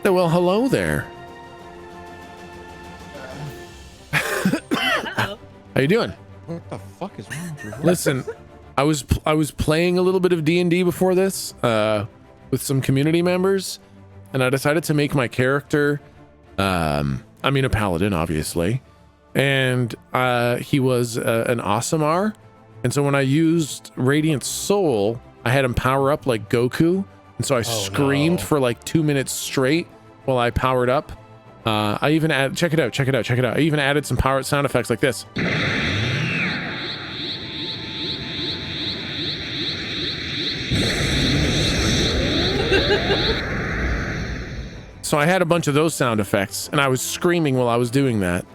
Well, hello there. Uh-oh. How you doing? What the fuck is wrong with your voice? Listen, I was playing a little bit of D&D before this with some community members, and I decided to make my character a paladin, obviously, and he was an Aasimar, and so when I used Radiant Soul, I had him power up like Goku, and so I screamed for like 2 minutes straight while I powered up. I even add check it out. I even added some power sound effects like this. So I had a bunch of those sound effects, and I was screaming while I was doing that.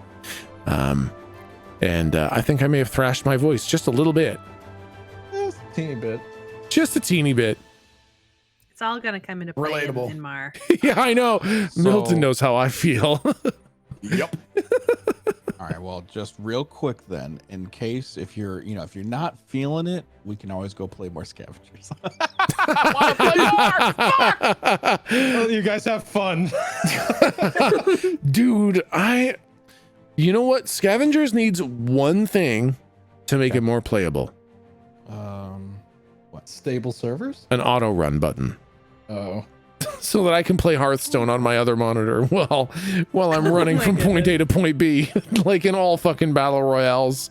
And I think I may have thrashed my voice just a little bit. Just a teeny bit. Just a teeny bit. It's all gonna come into play Relatable. in Mar. Yeah, I know. So- Milton knows how I feel. Yep. All right, well, just real quick then, in case if you're not feeling it, we can always go play more scavengers. Oh, you guys have fun. Dude, you know what? Scavengers needs one thing to make it more playable. What? Stable servers? An auto run button. Oh. So that I can play Hearthstone on my other monitor while I'm running my from point A to goodness. point B, like in all fucking battle royales.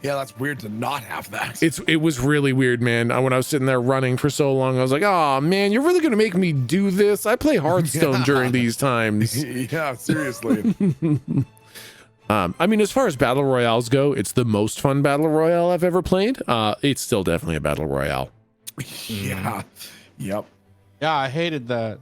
Yeah, that's weird to not have that. It was really weird, man. When I was sitting there running for so long, I was like, oh man, you're really gonna make me do this? I play Hearthstone Yeah. during these times. Yeah, seriously. As far as battle royales go, it's the most fun battle royale I've ever played. It's still definitely a battle royale. Yeah. Yep. Yeah, I hated that.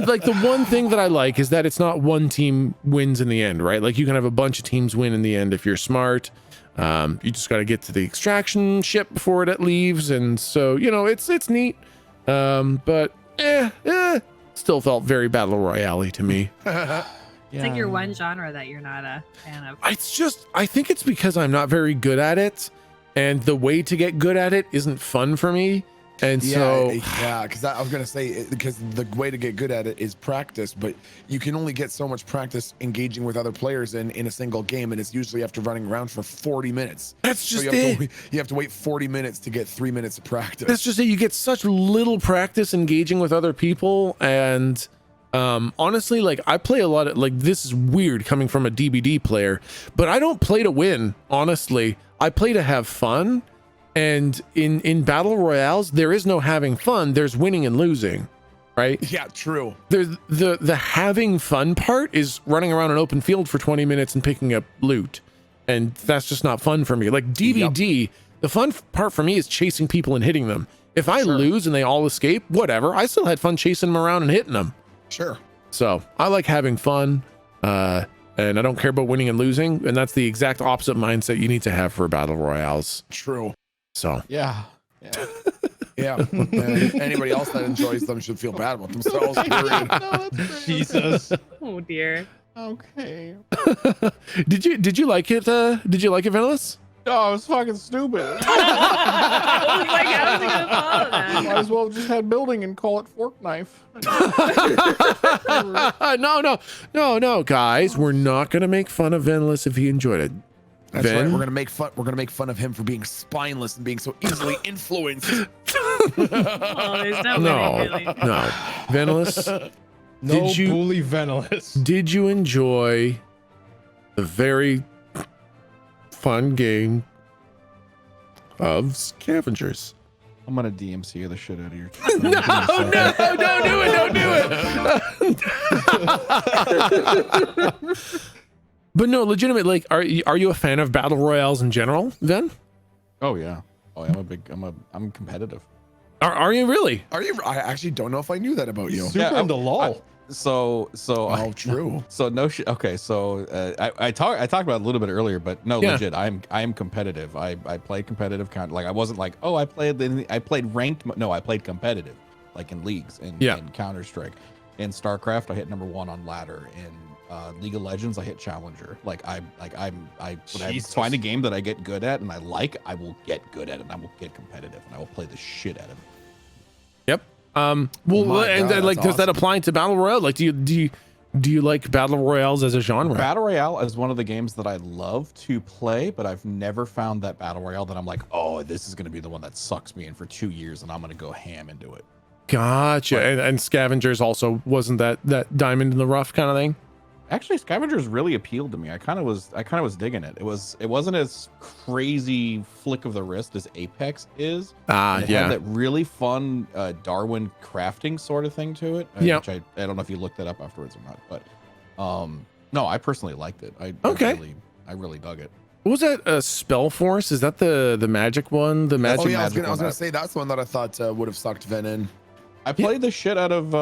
Like the one thing that I like is that it's not one team wins in the end, right? Like you can have a bunch of teams win in the end if you're smart. You just got to get to the extraction ship before it leaves, and so it's neat. But still felt very battle royale to me. It's like your one genre that you're not a fan of. I think it's because I'm not very good at it, and the way to get good at it isn't fun for me. And so because I was gonna say because the way to get good at it is practice, but you can only get so much practice engaging with other players in a single game, and it's usually after running around for 40 minutes. that's just you it. have to wait 40 minutes to get 3 minutes of practice. That's just it. You get such little practice engaging with other people, and honestly, like I play a lot of this is weird coming from a DBD player, but I don't play to win. Honestly, I play to have fun. And in battle royales, there is no having fun. There's winning and losing, right? Yeah, true. There's the having fun part is running around an open field for 20 minutes and picking up loot, and that's just not fun for me. Like DBD, the fun part for me is chasing people and hitting them. If I lose and they all escape, whatever. I still had fun chasing them around and hitting them. Sure. So I like having fun, and I don't care about winning and losing. And that's the exact opposite mindset you need to have for battle royales. True. So Yeah. Yeah. And anybody else that enjoys them should feel bad about themselves. Period. Jesus. Oh dear. Okay. did you like it? Did you like it, Venalis? Oh, it was fucking stupid. I was like, how was he gonna follow that? Might as well have just had building and call it fork knife. No, guys, we're not gonna make fun of Venalis if he enjoyed it. That's Ben? right. We're gonna make fun of him for being spineless and being so easily influenced. Oh, there's no way, really. No, Venalis, No Did you- bully Venalis. did you enjoy the very fun game of scavengers? I'm gonna DMC the shit out of your. No, don't do it. But no, legitimate. Like, are you a fan of battle royales in general? Then Oh yeah. Oh, I'm competitive. are you really? Are you? I actually don't know if I knew that about you. Super into LOL. So Oh, true. So no shit. Okay, so I talked about it a little bit earlier, but no, Yeah. legit. I am competitive. I played competitive kind of like I wasn't like, oh, I played ranked. No, I played competitive, like in leagues in Counter Strike, in StarCraft. I hit #1 on ladder. In League of Legends, I hit challenger. When I find a game that I get good at and I will get good at it. And I will get competitive and I will play the shit out of it. Yep. Well, my and God, like, that's does that awesome. apply to battle royale? Like, do you like battle royales as a genre? Battle Royale is one of the games that I love to play, but I've never found that Battle Royale that I'm like, oh, this is going to be the one that sucks me in for 2 years and I'm going to go ham into it. Gotcha. But- And Scavengers also wasn't that diamond in the rough kind of thing. Actually, Scavengers really appealed to me. I kind of was digging it. It wasn't as crazy flick of the wrist as Apex is. Ah, It yeah. had that really fun Darwin crafting sort of thing to it. Yep. Which I don't know if you looked that up afterwards or not, but no, I personally liked it. Okay. I really dug it. What was that? Spell Force? Is that the magic one? The magic. Oh yeah, I was magic gonna one. say that's the one that I thought would have sucked Ven in. I played the shit out of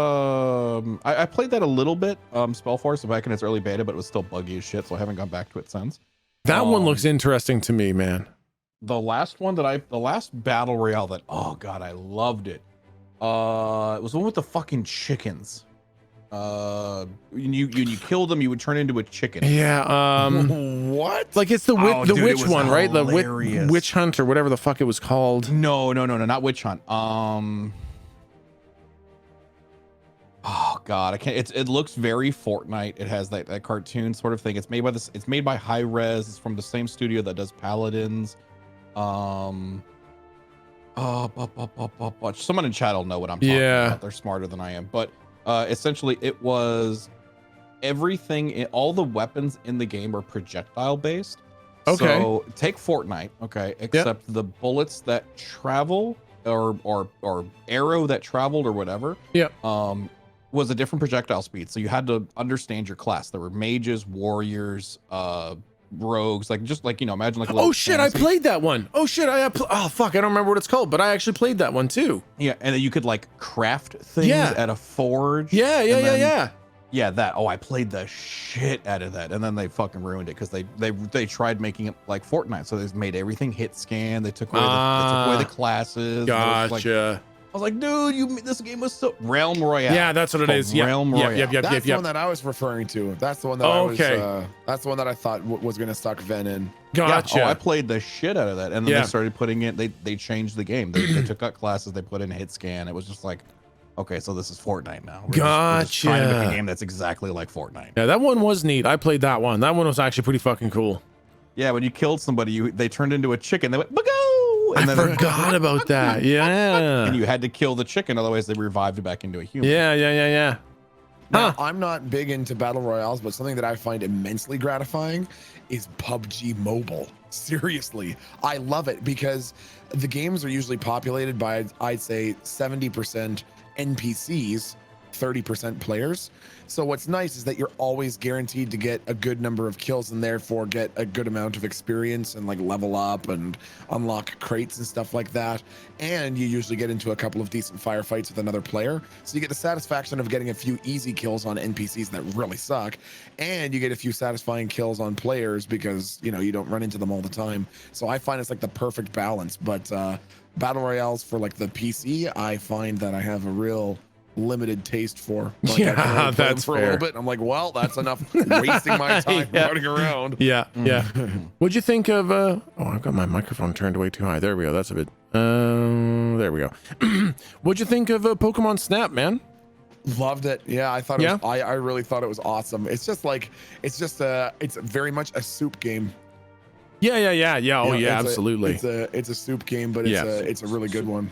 I played that a little bit, Spellforce back in its early beta, but it was still buggy as shit, so I haven't gone back to it since. That one looks interesting to me, man. The last battle royale that, oh god, I loved it. It was the one with the fucking chickens. When you kill them, you would turn into a chicken. Yeah. What? Like it's the Oh, dude, it witch was one, right? The hilarious. witch hunt or whatever the fuck it was called. No, not Witch Hunt. Oh god, I can't. It looks very Fortnite. It has that cartoon sort of thing. It's made by It's made by High Res. It's from the same studio that does Paladins. Someone in chat will know what I'm talking about. They're smarter than I am. But essentially, it was everything. All the weapons in the game are projectile based. Okay. So take Fortnite. Okay, except the bullets that travel or arrow that traveled or whatever. Yep. Was a different projectile speed, so you had to understand your class. There were mages, warriors, rogues, like imagine like a little Oh shit! fantasy. I played that one. Oh shit! Oh fuck! I don't remember what it's called, but I actually played that one too. Yeah, and then you could like craft things Yeah. at a forge. Yeah, Yeah, that. Oh, I played the shit out of that, and then they fucking ruined it because they tried making it like Fortnite, so they made everything hit scan. They took away the classes. and it was like- Gotcha. I was like, dude, this game was so Realm Royale. Yeah, that's what it Called is. Yep. Realm Yep, Royale. yep, yep, That's yep, the yep. one that I was referring to. That's the one that Okay. that's the one that I thought was gonna suck Ven in. Gotcha. Yeah. Oh, I played the shit out of that, and then Yeah. they started putting it. They changed the game. They took out classes. They put in hit scan. It was just like, okay, so this is Fortnite now. We're just trying to make Gotcha. a game that's exactly like Fortnite. Yeah, that one was neat. I played that one. That one was actually pretty fucking cool. Yeah, when you killed somebody, they turned into a chicken. They went bagoo, I and then forgot about that. Yeah. and you had to kill the chicken, otherwise they revived it back into a human. Yeah. Now, I'm not big into battle royales, but something that I find immensely gratifying is PUBG Mobile. Seriously, I love it because the games are usually populated by, I'd say, 70% NPCs, 30% players. So what's nice is that you're always guaranteed to get a good number of kills and therefore get a good amount of experience and like level up and unlock crates and stuff like that. And you usually get into a couple of decent firefights with another player. So you get the satisfaction of getting a few easy kills on NPCs that really suck. And you get a few satisfying kills on players because, you don't run into them all the time. So I find it's like the perfect balance. But battle royales for like the PC, I find that I have a real limited taste for. Like, Yeah, I can only play them that's for a fair. little bit. I'm like, well, that's enough wasting my time Yeah. running around. Yeah. What'd you think of oh, I've got my microphone turned way too high. There we go. That's a bit there we go. What'd you think of Pokemon Snap, man? Loved it. Yeah, I thought it was, I really thought it was awesome. It's very much a soup game. Yeah. Oh yeah, It's absolutely. It's a soup game, but it's a really good one.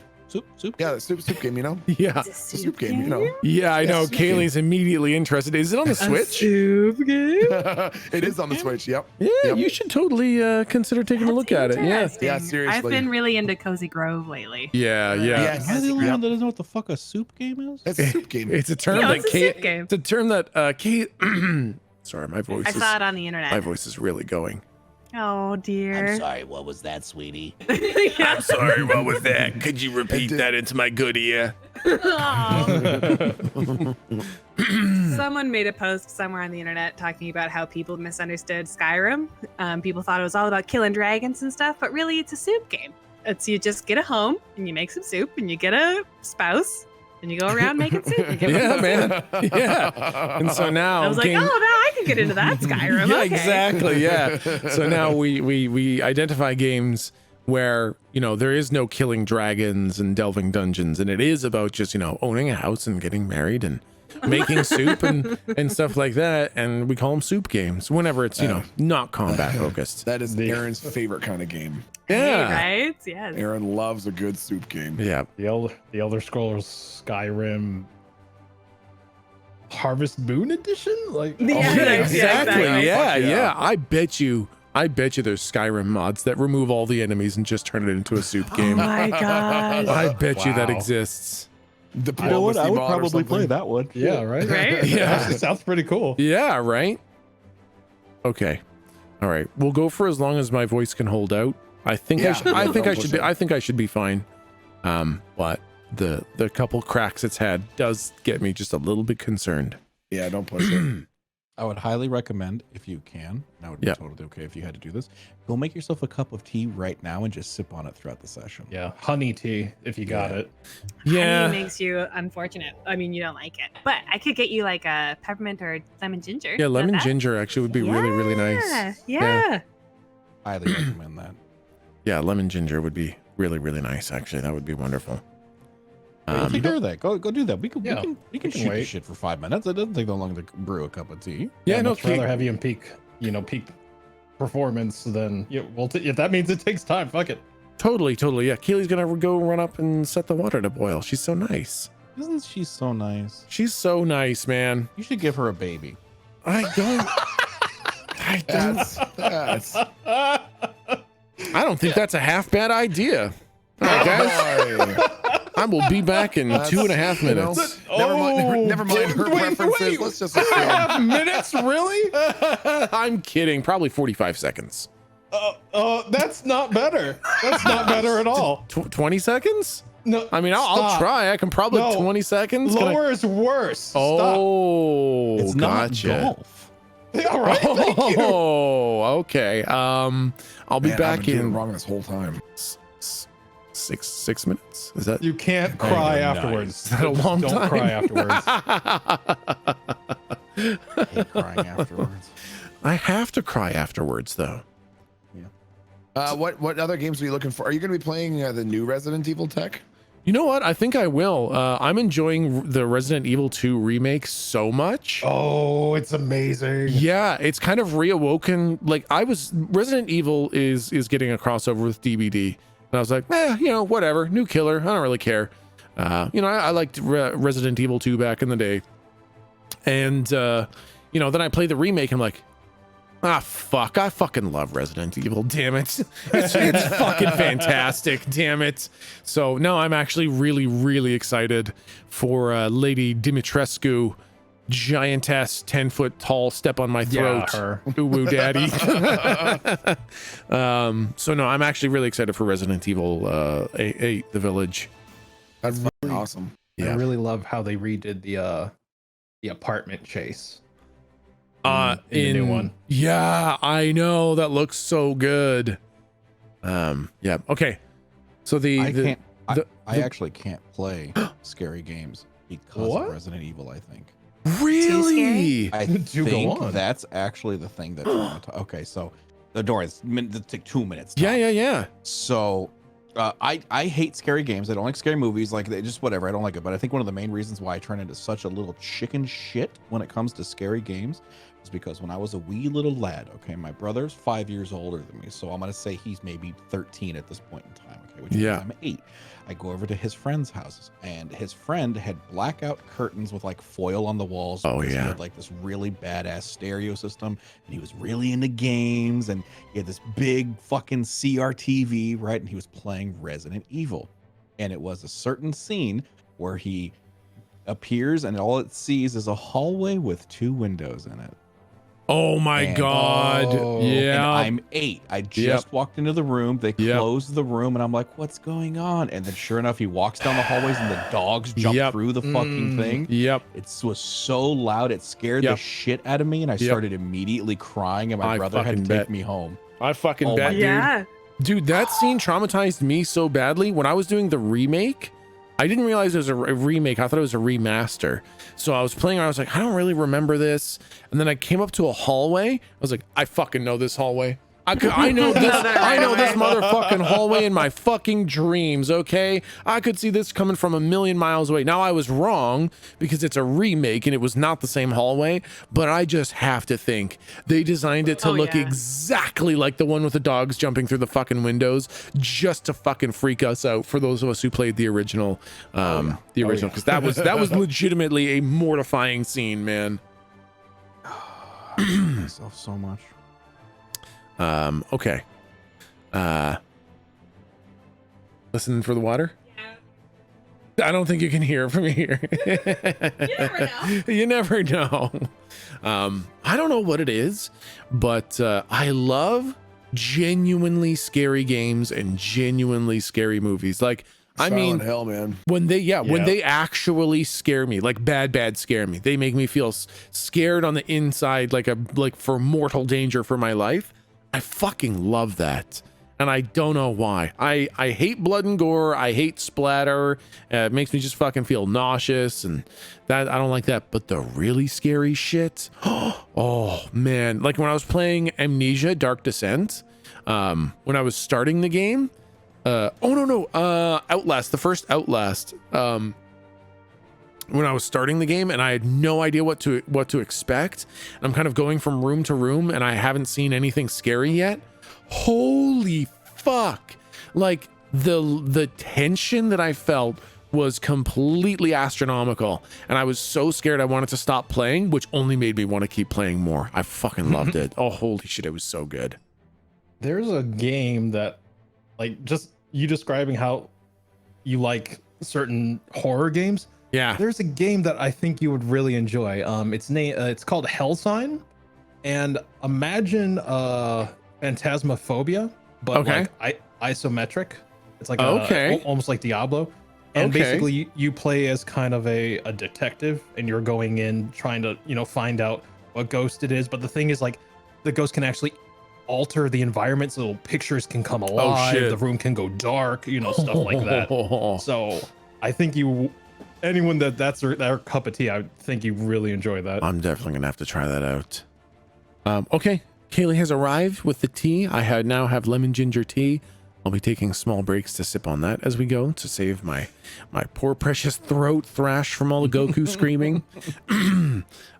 Soup. Yeah, the soup game, Yeah. It's a soup game, Yeah, I know. Yes, soup game. Kaylee's immediately interested. Is it on the Switch? Soup game? It is on the Switch. Yep. Yeah, Yep. you should totally consider taking a look at it. Yeah. Interesting. Yeah, seriously. I've been really into Cozy Grove lately. Yeah. Yes. Am I the only Yep. one that doesn't know what the fuck a soup game is? It's a soup game. It's a term Yeah, that it's a Kate. soup game. It's a term that Kate. Sorry, my voice I is. saw it on the internet. My voice is really going. Oh dear. sorry, what was that, sweetie? Yeah. Sorry, what was that? Could you repeat that into my good ear? Someone made a post somewhere on the internet talking about how people misunderstood Skyrim. People thought it was all about killing dragons and stuff, but really it's a soup game. It's you just get a home and you make some soup and you get a spouse and you go around making soup. And give them Yeah, soup. man. Yeah. And so now I was like, game- oh, now I can get into that Skyrim. Yeah, Okay. exactly. Yeah. So now we identify games where, you know, there is no killing dragons and delving dungeons, and it is about just, you know, owning a house and getting married and making soup and stuff like that. And we call them soup games whenever it's, you know, not combat focused. That is Aaron's favorite kind of game. Yeah. Right? Yes. Aaron loves a good soup game. Yeah. The Elder Scrolls Skyrim Harvest Moon edition? Like, Yeah, exactly. Yeah, Fuck yeah. I bet you there's Skyrim mods that remove all the enemies and just turn it into a soup Oh game. my gosh. I bet you that Wow. exists. You know what? I would probably play that one. Yeah, right? Right? Yeah. Actually, sounds pretty cool. Yeah, right? Okay. All right. We'll go for as long as my voice can hold out. I think Yeah. I think I should be fine. But the couple cracks it's had does get me just a little bit concerned. Yeah, don't push it. I would highly recommend, if you can, and I would be Yeah. totally okay if you had to do this, go make yourself a cup of tea right now and just sip on it throughout the session. Yeah, honey tea if you got Yeah. it. Yeah. Honey makes you unfortunate. I mean, you don't like it. But I could get you like a peppermint or lemon ginger. Yeah, lemon Love that. ginger actually would be really, really nice. Yeah. Highly recommend that. Yeah, lemon ginger would be really, really nice. Actually, that would be wonderful. We'll take care of that. Go do that. We can Yeah, we can can shoot wait. this shit for 5 minutes. It doesn't take that long to brew a cup of tea. Yeah, I'd no, much rather have you in peak performance than if that means it takes time, fuck it. Totally. Yeah, Keely's gonna go run up and set the water to boil. She's so nice. Isn't she so nice? She's so nice, man. You should give her a baby. I don't. I don't think that's a half bad idea. All right, guys. I will be back in 2.5 minutes. Never mind her preferences. Let's just assume. 2.5 minutes, really? I'm kidding. Probably 45 seconds. That's not better. That's not better at all. 20 seconds? No, I mean, I'll stop. try. I can probably No. 20 seconds. Can I- Lower is worse. Stop. Oh, It's gotcha. not golf. All right, thank you. Oh, okay. I'll be Man, I've back been doing it in wrong this whole time. 6 minutes. Is that? You can't cry nice. afterwards. Is that a long Don't time? cry afterwards. I hate crying afterwards. I have to cry afterwards, though. What other games are you looking for? Are you going to be playing the new Resident Evil tech? You know what? I think I will. I'm enjoying the Resident Evil 2 remake so much. Oh, it's amazing. Yeah, it's kind of reawoken. Like Resident Evil is getting a crossover with DBD, and I was like, you know, whatever. New killer. I don't really care. You know, I liked Resident Evil 2 back in the day, and you know, then I played the remake. And I'm like, fuck! I fucking love Resident Evil. Damn it, it's fucking fantastic. Damn it. So no, I'm actually really, really excited for Lady Dimitrescu. Giant ass 10-foot tall step on my throat. Yeah, her. Ooh woo daddy. So no, I'm actually really excited for Resident Evil 8 The Village. That's fucking awesome. Yeah. I really love how they redid the apartment chase. In the new one. Yeah, I know. That looks so good. Yeah. Okay. So I actually can't play scary games because What? of Resident Evil, I think. really? I Do go think on. that's actually the thing that okay, so the door is it'll take 2 minutes. Yeah. So I hate scary games. I don't like scary movies. Like they just whatever. I don't like it. But I think one of the main reasons why I turn into such a little chicken shit when it comes to scary games is because when I was a wee little lad, okay, my brother's 5 years older than me, so I'm gonna say he's maybe 13 at this point in time. Okay, which Yeah. means I'm 8. I go over to his friend's house, and his friend had blackout curtains with like foil on the walls. Oh, because he yeah. had like this really badass stereo system, and he was really into games, and he had this big fucking CRTV, right? And he was playing Resident Evil, and it was a certain scene where he appears, and all it sees is a hallway with 2 windows in it. Oh my And- God. Oh. And Yeah. I'm 8. I just walked into the room. They Yep. closed the room, and I'm like, "What's going on?" And then, sure enough, he walks down the hallways, and the dogs jump Yep. through the fucking thing. Yep. It was so loud, it scared Yep. the shit out of me, and I started immediately crying. And my I brother had to fucking take bet. me home. I fucking Oh bet, my- dude. Yeah. Dude, that scene traumatized me so badly. When I was doing the remake, I didn't realize it was a remake. I thought it was a remaster. So I was playing around. I was like, I don't really remember this. And then I came up to a hallway. I was like, I fucking know this hallway. I know this. I know this away. motherfucking hallway in my fucking dreams. Okay, I could see this coming from a million miles away. Now I was wrong because it's a remake and it was not the same hallway. But I just have to think they designed it to look exactly like the one with the dogs jumping through the fucking windows, just to fucking freak us out. For those of us who played the original, because that was legitimately a mortifying scene, man. I hate myself so much. Okay. Listening for the water? Yeah. I don't think you can hear it from here. You never know. You never know. I don't know what it is, but I love genuinely scary games and genuinely scary movies. Like, Silent Hill, man. when they actually scare me, like bad scare me, they make me feel scared on the inside, like for mortal danger for my life. I fucking love that. And I don't know why. I hate blood and gore. I hate splatter. It makes me just fucking feel nauseous, and that I don't like that. But the really scary shit, oh man, like when I was playing Amnesia Dark Descent, when I was starting the game, Outlast, the first Outlast, when I was starting the game and I had no idea what to expect, and I'm kind of going from room to room and I haven't seen anything scary yet. Holy fuck. Like the tension that I felt was completely astronomical, and I was so scared I wanted to stop playing, which only made me want to keep playing more. I fucking loved it. Oh, holy shit, it was so good. There's a game that, like, just you describing how you like certain horror games. Yeah. There's a game that I think you would really enjoy. It's called Hellsign, and imagine Phantasmophobia, but like isometric. It's like almost like Diablo. And basically you play as kind of a detective, and you're going in trying to, find out what ghost it is. But the thing is, like, the ghost can actually alter the environment, so pictures can come alive, the room can go dark, stuff like that. So I think anyone that's their cup of tea, I think you really enjoy that. I'm definitely gonna have to try that out. Okay, Kaylee has arrived with the tea. I now have lemon ginger tea. I'll be taking small breaks to sip on that as we go, to save my poor precious throat thrash from all the Goku screaming.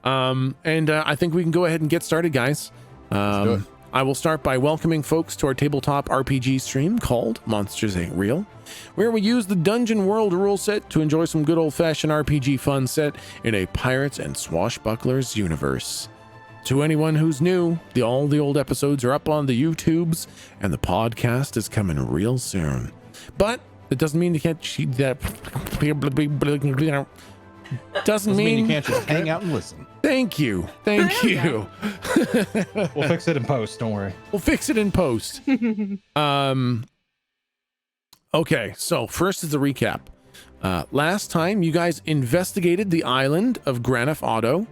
I think we can go ahead and get started, guys. Let's do it. I will start by welcoming folks to our tabletop RPG stream called Monsters Ain't Real, where we use the Dungeon World rule set to enjoy some good old-fashioned RPG fun set in a pirates and swashbucklers universe. To anyone who's new, all the old episodes are up on the YouTubes, and the podcast is coming real soon. But it doesn't mean you can't cheat that. Doesn't mean you can't just hang out and listen. Thank you. We'll fix it in post, don't worry. We'll fix it in post. Okay, so first is a recap. Last time you guys investigated the island of Granif Auto.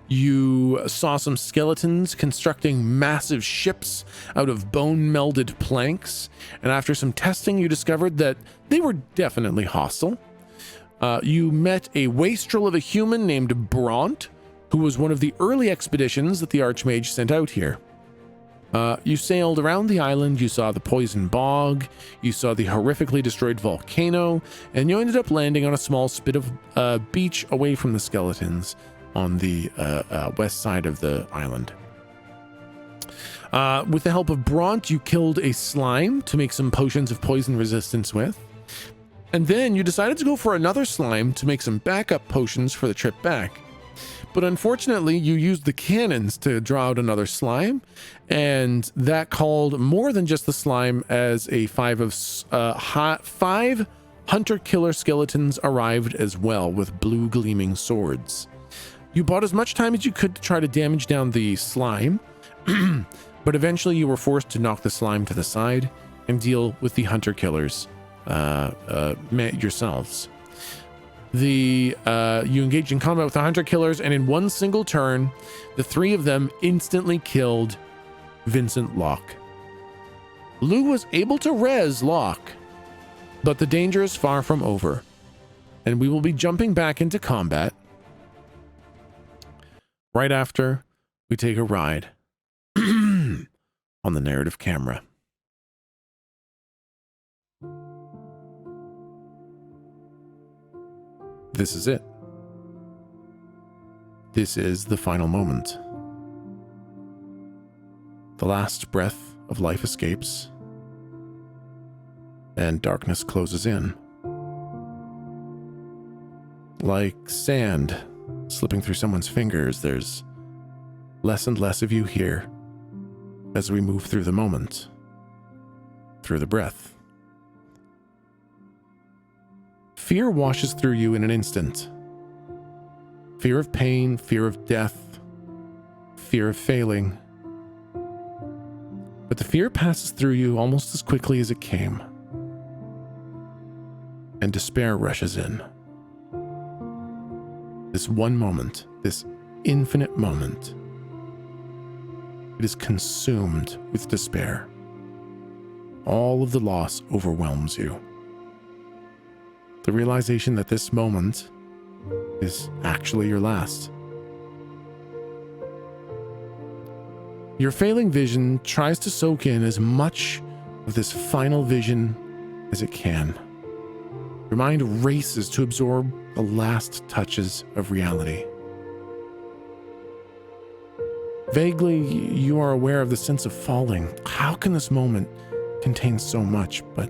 You saw some skeletons constructing massive ships out of bone melded planks, and after some testing you discovered that they were definitely hostile. You met a wastrel of a human named Bront, who was one of the early expeditions that the Archmage sent out here. You sailed around the island, you saw the poison bog, you saw the horrifically destroyed volcano, and you ended up landing on a small spit of beach away from the skeletons on the west side of the island. With the help of Bront, you killed a slime to make some potions of poison resistance with. And then you decided to go for another slime to make some backup potions for the trip back. But unfortunately, you used the cannons to draw out another slime, and that called more than just the slime, as a 5 hunter-killer skeletons arrived as well with blue gleaming swords. You bought as much time as you could to try to damage down the slime, but eventually you were forced to knock the slime to the side and deal with the hunter-killers yourselves. You engaged in combat with the hunter killers, and in one single turn, the 3 of them instantly killed Vincent Locke. Lou was able to res Locke, but the danger is far from over, and we will be jumping back into combat right after we take a ride on the narrative camera. This is it. This is the final moment. The last breath of life escapes, and darkness closes in. Like sand slipping through someone's fingers, there's less and less of you here as we move through the moment, through the breath. Fear washes through you in an instant. Fear of pain, fear of death, fear of failing. But the fear passes through you almost as quickly as it came, and despair rushes in. This one moment, this infinite moment, it is consumed with despair. All of the loss overwhelms you. The realization that this moment is actually your last. Your failing vision tries to soak in as much of this final vision as it can. Your mind races to absorb the last touches of reality. Vaguely, you are aware of the sense of falling. How can this moment contain so much? But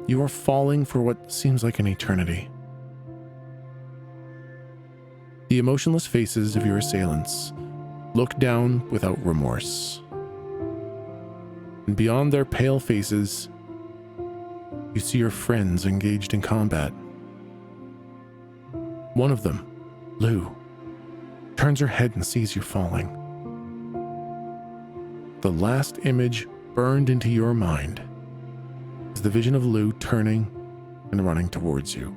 you are falling for what seems like an eternity. The emotionless faces of your assailants look down without remorse. And beyond their pale faces, you see your friends engaged in combat. One of them, Lou, turns her head and sees you falling. The last image burned into your mind is the vision of Lou turning and running towards you.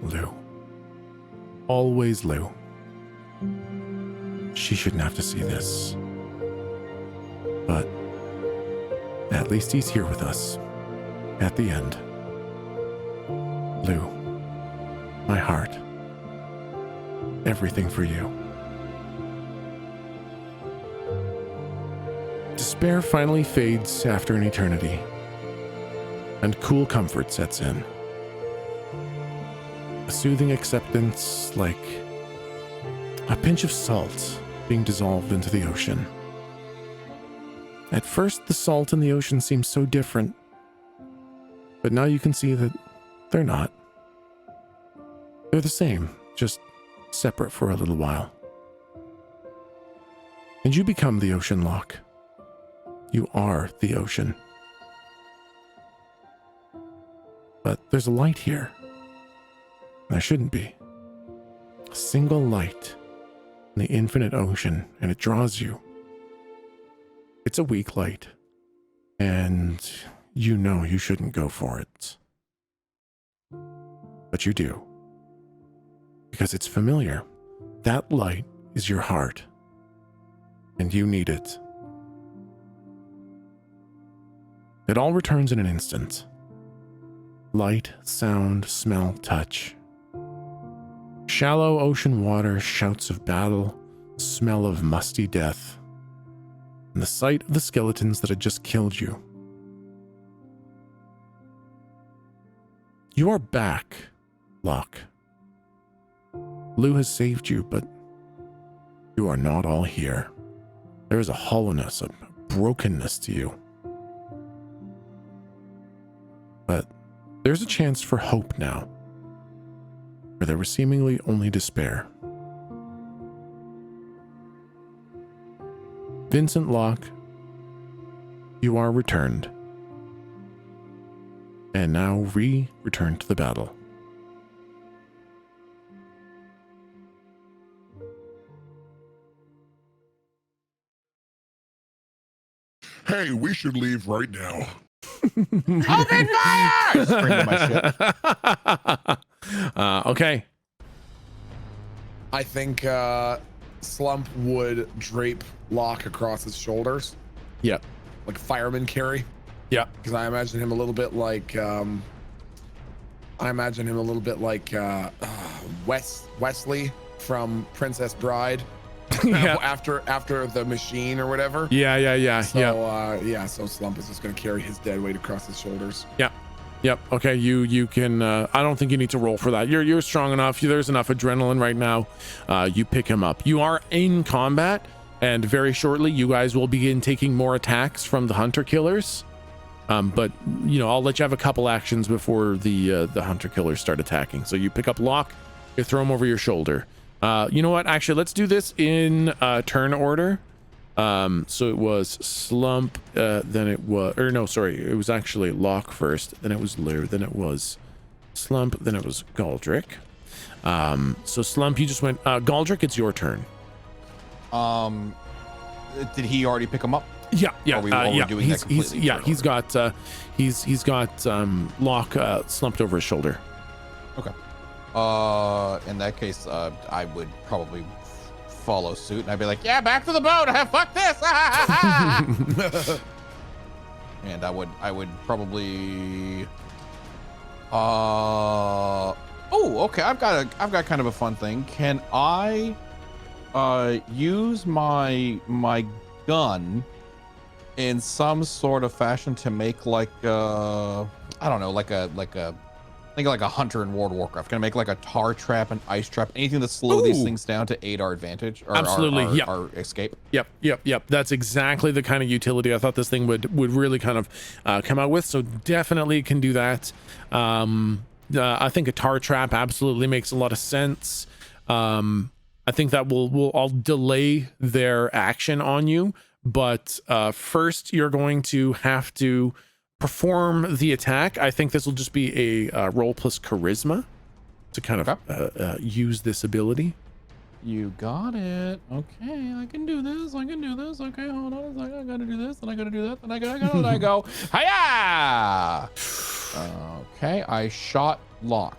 Lou. Always Lou. She shouldn't have to see this. But at least he's here with us at the end. Lou, my heart, everything for you. Despair finally fades after an eternity, and cool comfort sets in. A soothing acceptance, like a pinch of salt being dissolved into the ocean. At first, the salt in the ocean seems so different, but now you can see that they're not. They're the same, just separate for a little while. And you become the ocean, Locke. You are the ocean. But there's a light here. There shouldn't be. A single light in the infinite ocean, and it draws you. It's a weak light, and you know you shouldn't go for it. But you do. Because it's familiar. That light is your heart, and you need it. It all returns in an instant. Light, sound, smell, touch. Shallow ocean water, shouts of battle, smell of musty death, and the sight of the skeletons that had just killed you. You are back, Locke. Lou has saved you, but you are not all here. There is a hollowness, a brokenness to you. But there's a chance for hope now, where there was seemingly only despair. Vincent Locke, you are returned, and now return to the battle. Hey, we should leave right now. Open fire! Spring to my ship. Okay. I think Slump would drape Locke across his shoulders. Yep. Like fireman carry. Yep. Because I imagine him a little bit like Wesley from Princess Bride. after the machine or whatever. Yeah. So Slump is just gonna carry his dead weight across his shoulders. Yep. Okay. You can. I don't think you need to roll for that. You're strong enough. There's enough adrenaline right now. You pick him up. You are in combat, and very shortly you guys will begin taking more attacks from the hunter killers. But I'll let you have a couple actions before the hunter killers start attacking. So you pick up Locke, you throw him over your shoulder. You know what? Actually, let's do this in turn order. So it was Slump, then it was actually Locke first, then it was Lou, then it was Slump, then it was Galdric. So Slump, you just went. Galdric, it's your turn. Did he already pick him up? Yeah. Doing he's got Locke slumped over his shoulder. Okay. In that case, I would probably follow suit, and I'd be like, yeah, back to the boat. Fuck this. And I would probably okay, I've got kind of a fun thing. Can I use my gun in some sort of fashion to make like I don't know, like a think like a hunter in World of Warcraft? Can I make like a tar trap, an ice trap, anything to slow these things down to aid our advantage or absolutely our escape? Yep. That's exactly the kind of utility I thought this thing would really kind of come out with. So definitely can do that. I think a tar trap absolutely makes a lot of sense. I think that I'll delay their action on you, but first you're going to have to perform the attack. I think this will just be a roll plus charisma to kind of use this ability. You got it. Okay, I can do this. Okay, hold on a second. I gotta do this, and I gotta do that, and I go. Hiya! Okay, I shot Locke.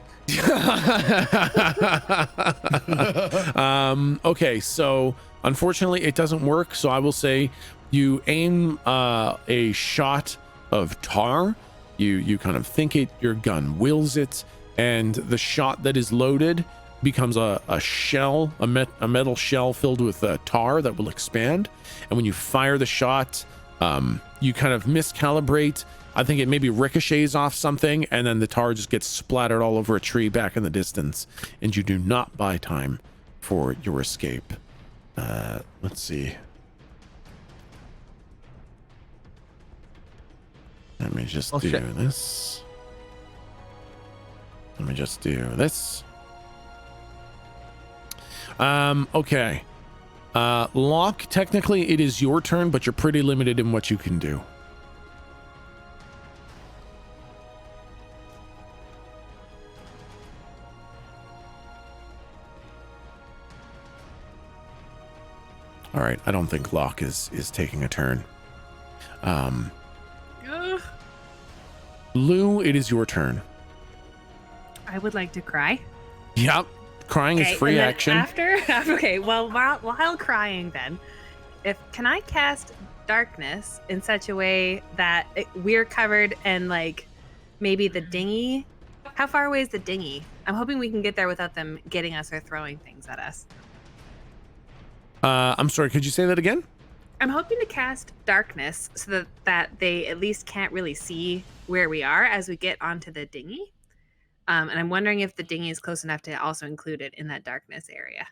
Okay, so unfortunately it doesn't work. So I will say you aim a shot of tar. You kind of think it, your gun wills it, and the shot that is loaded becomes a shell, a metal shell filled with tar that will expand. And when you fire the shot, you kind of miscalibrate. I think it maybe ricochets off something, and then the tar just gets splattered all over a tree back in the distance, and you do not buy time for your escape. Let's see. Let me just do this. Let me just do this. Okay. Locke, technically it is your turn, but you're pretty limited in what you can do. All right, I don't think Locke is taking a turn. Lou, it is your turn. I would like to cry. Yep, crying is free action. Okay, well, while crying, then, can I cast darkness in such a way that we're covered and like maybe the dinghy? How far away is the dinghy? I'm hoping we can get there without them getting us or throwing things at us. I'm sorry, could you say that again? I'm hoping to cast darkness so that they at least can't really see where we are as we get onto the dinghy. And I'm wondering if the dinghy is close enough to also include it in that darkness area.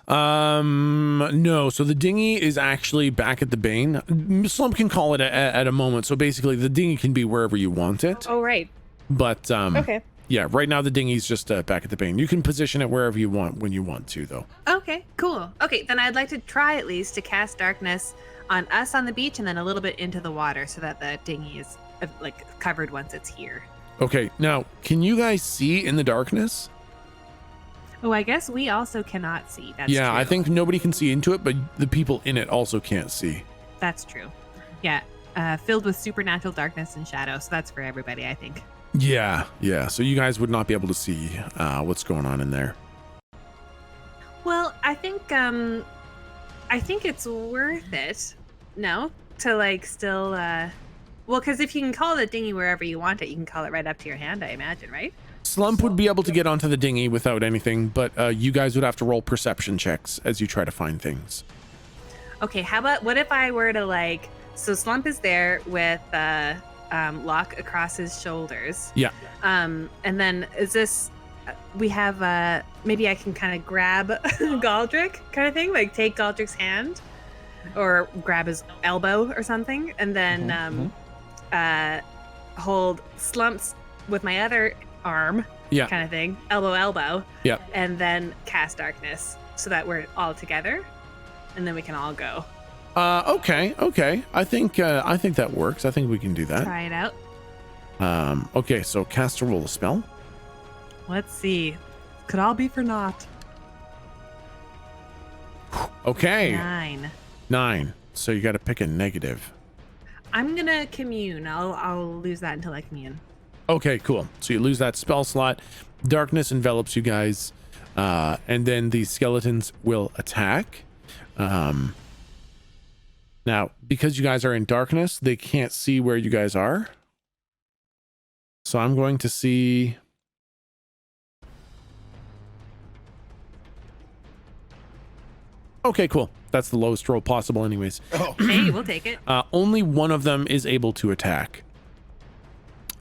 No. So the dinghy is actually back at the Bane. Slump can call it at a moment. So basically the dinghy can be wherever you want it. Oh, right. But, okay. Yeah, right now the dinghy's just back at the Bane. You can position it wherever you want when you want to, though. Okay, cool. Okay, then I'd like to try at least to cast darkness on us on the beach and then a little bit into the water so that the dinghy is like covered once it's here. Okay, now can you guys see in the darkness? Oh, I guess we also cannot see. That's true. I think nobody can see into it, but the people in it also can't see. That's true. Yeah, filled with supernatural darkness and shadow. So that's for everybody, I think. Yeah. So you guys would not be able to see what's going on in there. Well, I think it's worth it. No, to like still. Well, because if you can call the dinghy wherever you want it, you can call it right up to your hand, I imagine, right? Slump would be able to get onto the dinghy without anything, but you guys would have to roll perception checks as you try to find things. Okay, how about what if I were to like? So Slump is there with Locke across his shoulders. Yeah. And then is this? We have maybe I can kind of grab Galdric kind of thing, like take Galdric's hand, or grab his elbow or something, and then hold Slump's with my other arm, kind of thing, elbow, and then cast darkness so that we're all together, and then we can all go. Okay. I think that works. I think we can do that. Try it out. Okay, so cast or roll a spell. Let's see. Could all be for naught. Okay. 9. So you got to pick a negative. I'm gonna commune. I'll lose that until I commune. Okay, cool. So you lose that spell slot. Darkness envelops you guys, and then the skeletons will attack. Now, because you guys are in darkness, they can't see where you guys are. So I'm going to see. Okay, cool. That's the lowest roll possible anyways. Oh. Hey, we'll take it. Only one of them is able to attack.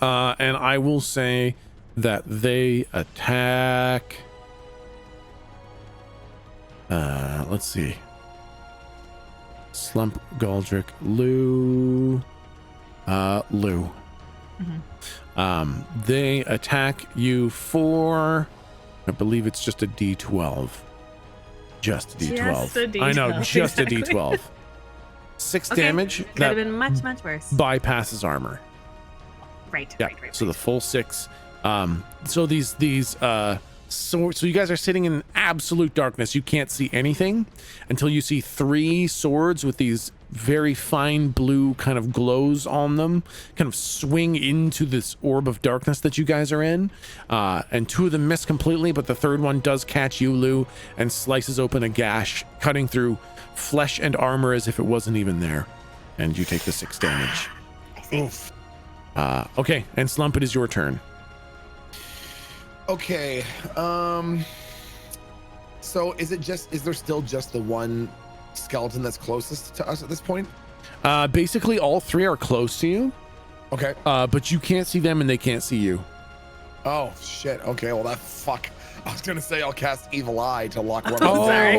And I will say that they attack. Let's see. Slump, Galdric, Lou. Lou. They attack you for, I believe it's just a D12. Just a D12. I know, just a D12. 6 damage. Could have been much worse. Bypasses armor. Right. So the full 6. So so you guys are sitting in absolute darkness. You can't see anything until you see 3 swords with these very fine blue kind of glows on them kind of swing into this orb of darkness that you guys are in, and 2 of them miss completely, but the 3rd one does catch you, Lou, and slices open a gash, cutting through flesh and armor as if it wasn't even there, and you take the 6 damage. I see. Oof. Okay, and Slump, it is your turn. Okay. So is there still just the one skeleton that's closest to us at this point? Basically all 3 are close to you. Okay. But you can't see them and they can't see you. Oh shit. Okay. Well, I was gonna say I'll cast Evil Eye to lock one. Oh, sorry.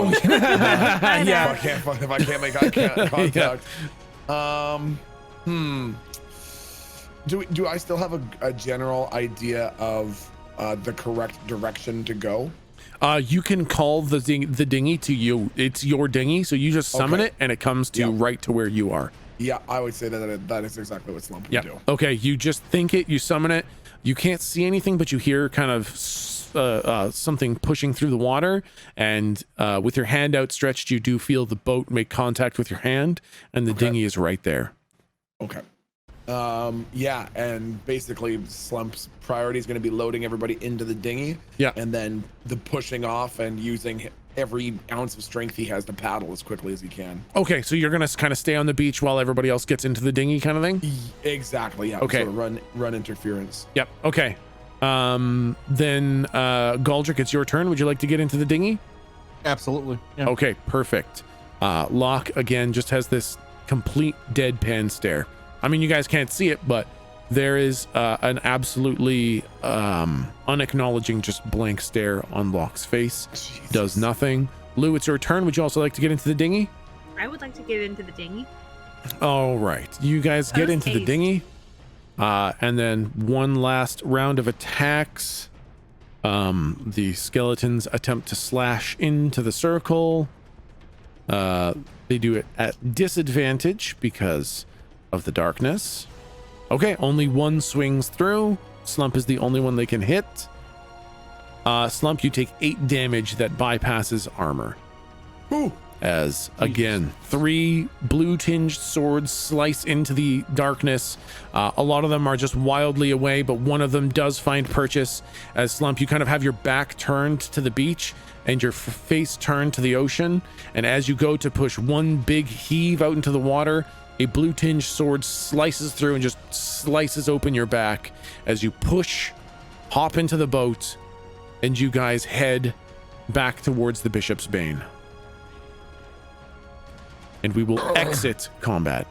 Yeah. If I can't make eye contact. Do I still have a general idea of the correct direction to go? You can call the dinghy to you. It's your dinghy, so you just summon it and it comes to right to where you are. Yeah, I would say that is exactly what Slump would do. Okay, you just think it, you summon it. You can't see anything, but you hear kind of something pushing through the water, and with your hand outstretched, you do feel the boat make contact with your hand, and the dinghy is right there. Okay. Yeah, and basically Slump's priority is going to be loading everybody into the dinghy. Yeah. And then the pushing off and using every ounce of strength he has to paddle as quickly as he can. Okay, so you're going to kind of stay on the beach while everybody else gets into the dinghy kind of thing? Exactly, yeah. Okay. Sort of run interference. Yep, okay. Then Galdric, it's your turn. Would you like to get into the dinghy? Absolutely. Yeah. Okay, perfect. Locke, again, just has this complete deadpan stare. I mean, you guys can't see it, but there is an absolutely unacknowledging, just blank stare on Locke's face. Jesus. Does nothing. Lou, it's your turn. Would you also like to get into the dinghy? I would like to get into the dinghy. All right. You guys get into the dinghy. And then one last round of attacks. The skeletons attempt to slash into the circle. They do it at disadvantage because of the darkness. Okay, only one swings through. Slump is the only one they can hit. Slump, you take 8 damage that bypasses armor. Ooh. As again, 3 blue tinged swords slice into the darkness. A lot of them are just wildly away, but one of them does find purchase. As Slump, you kind of have your back turned to the beach and your face turned to the ocean. And as you go to push one big heave out into the water, a blue tinged sword slices through and just slices open your back as you push hop into the boat, and you guys head back towards the Bishop's Bane. And we will exit combat.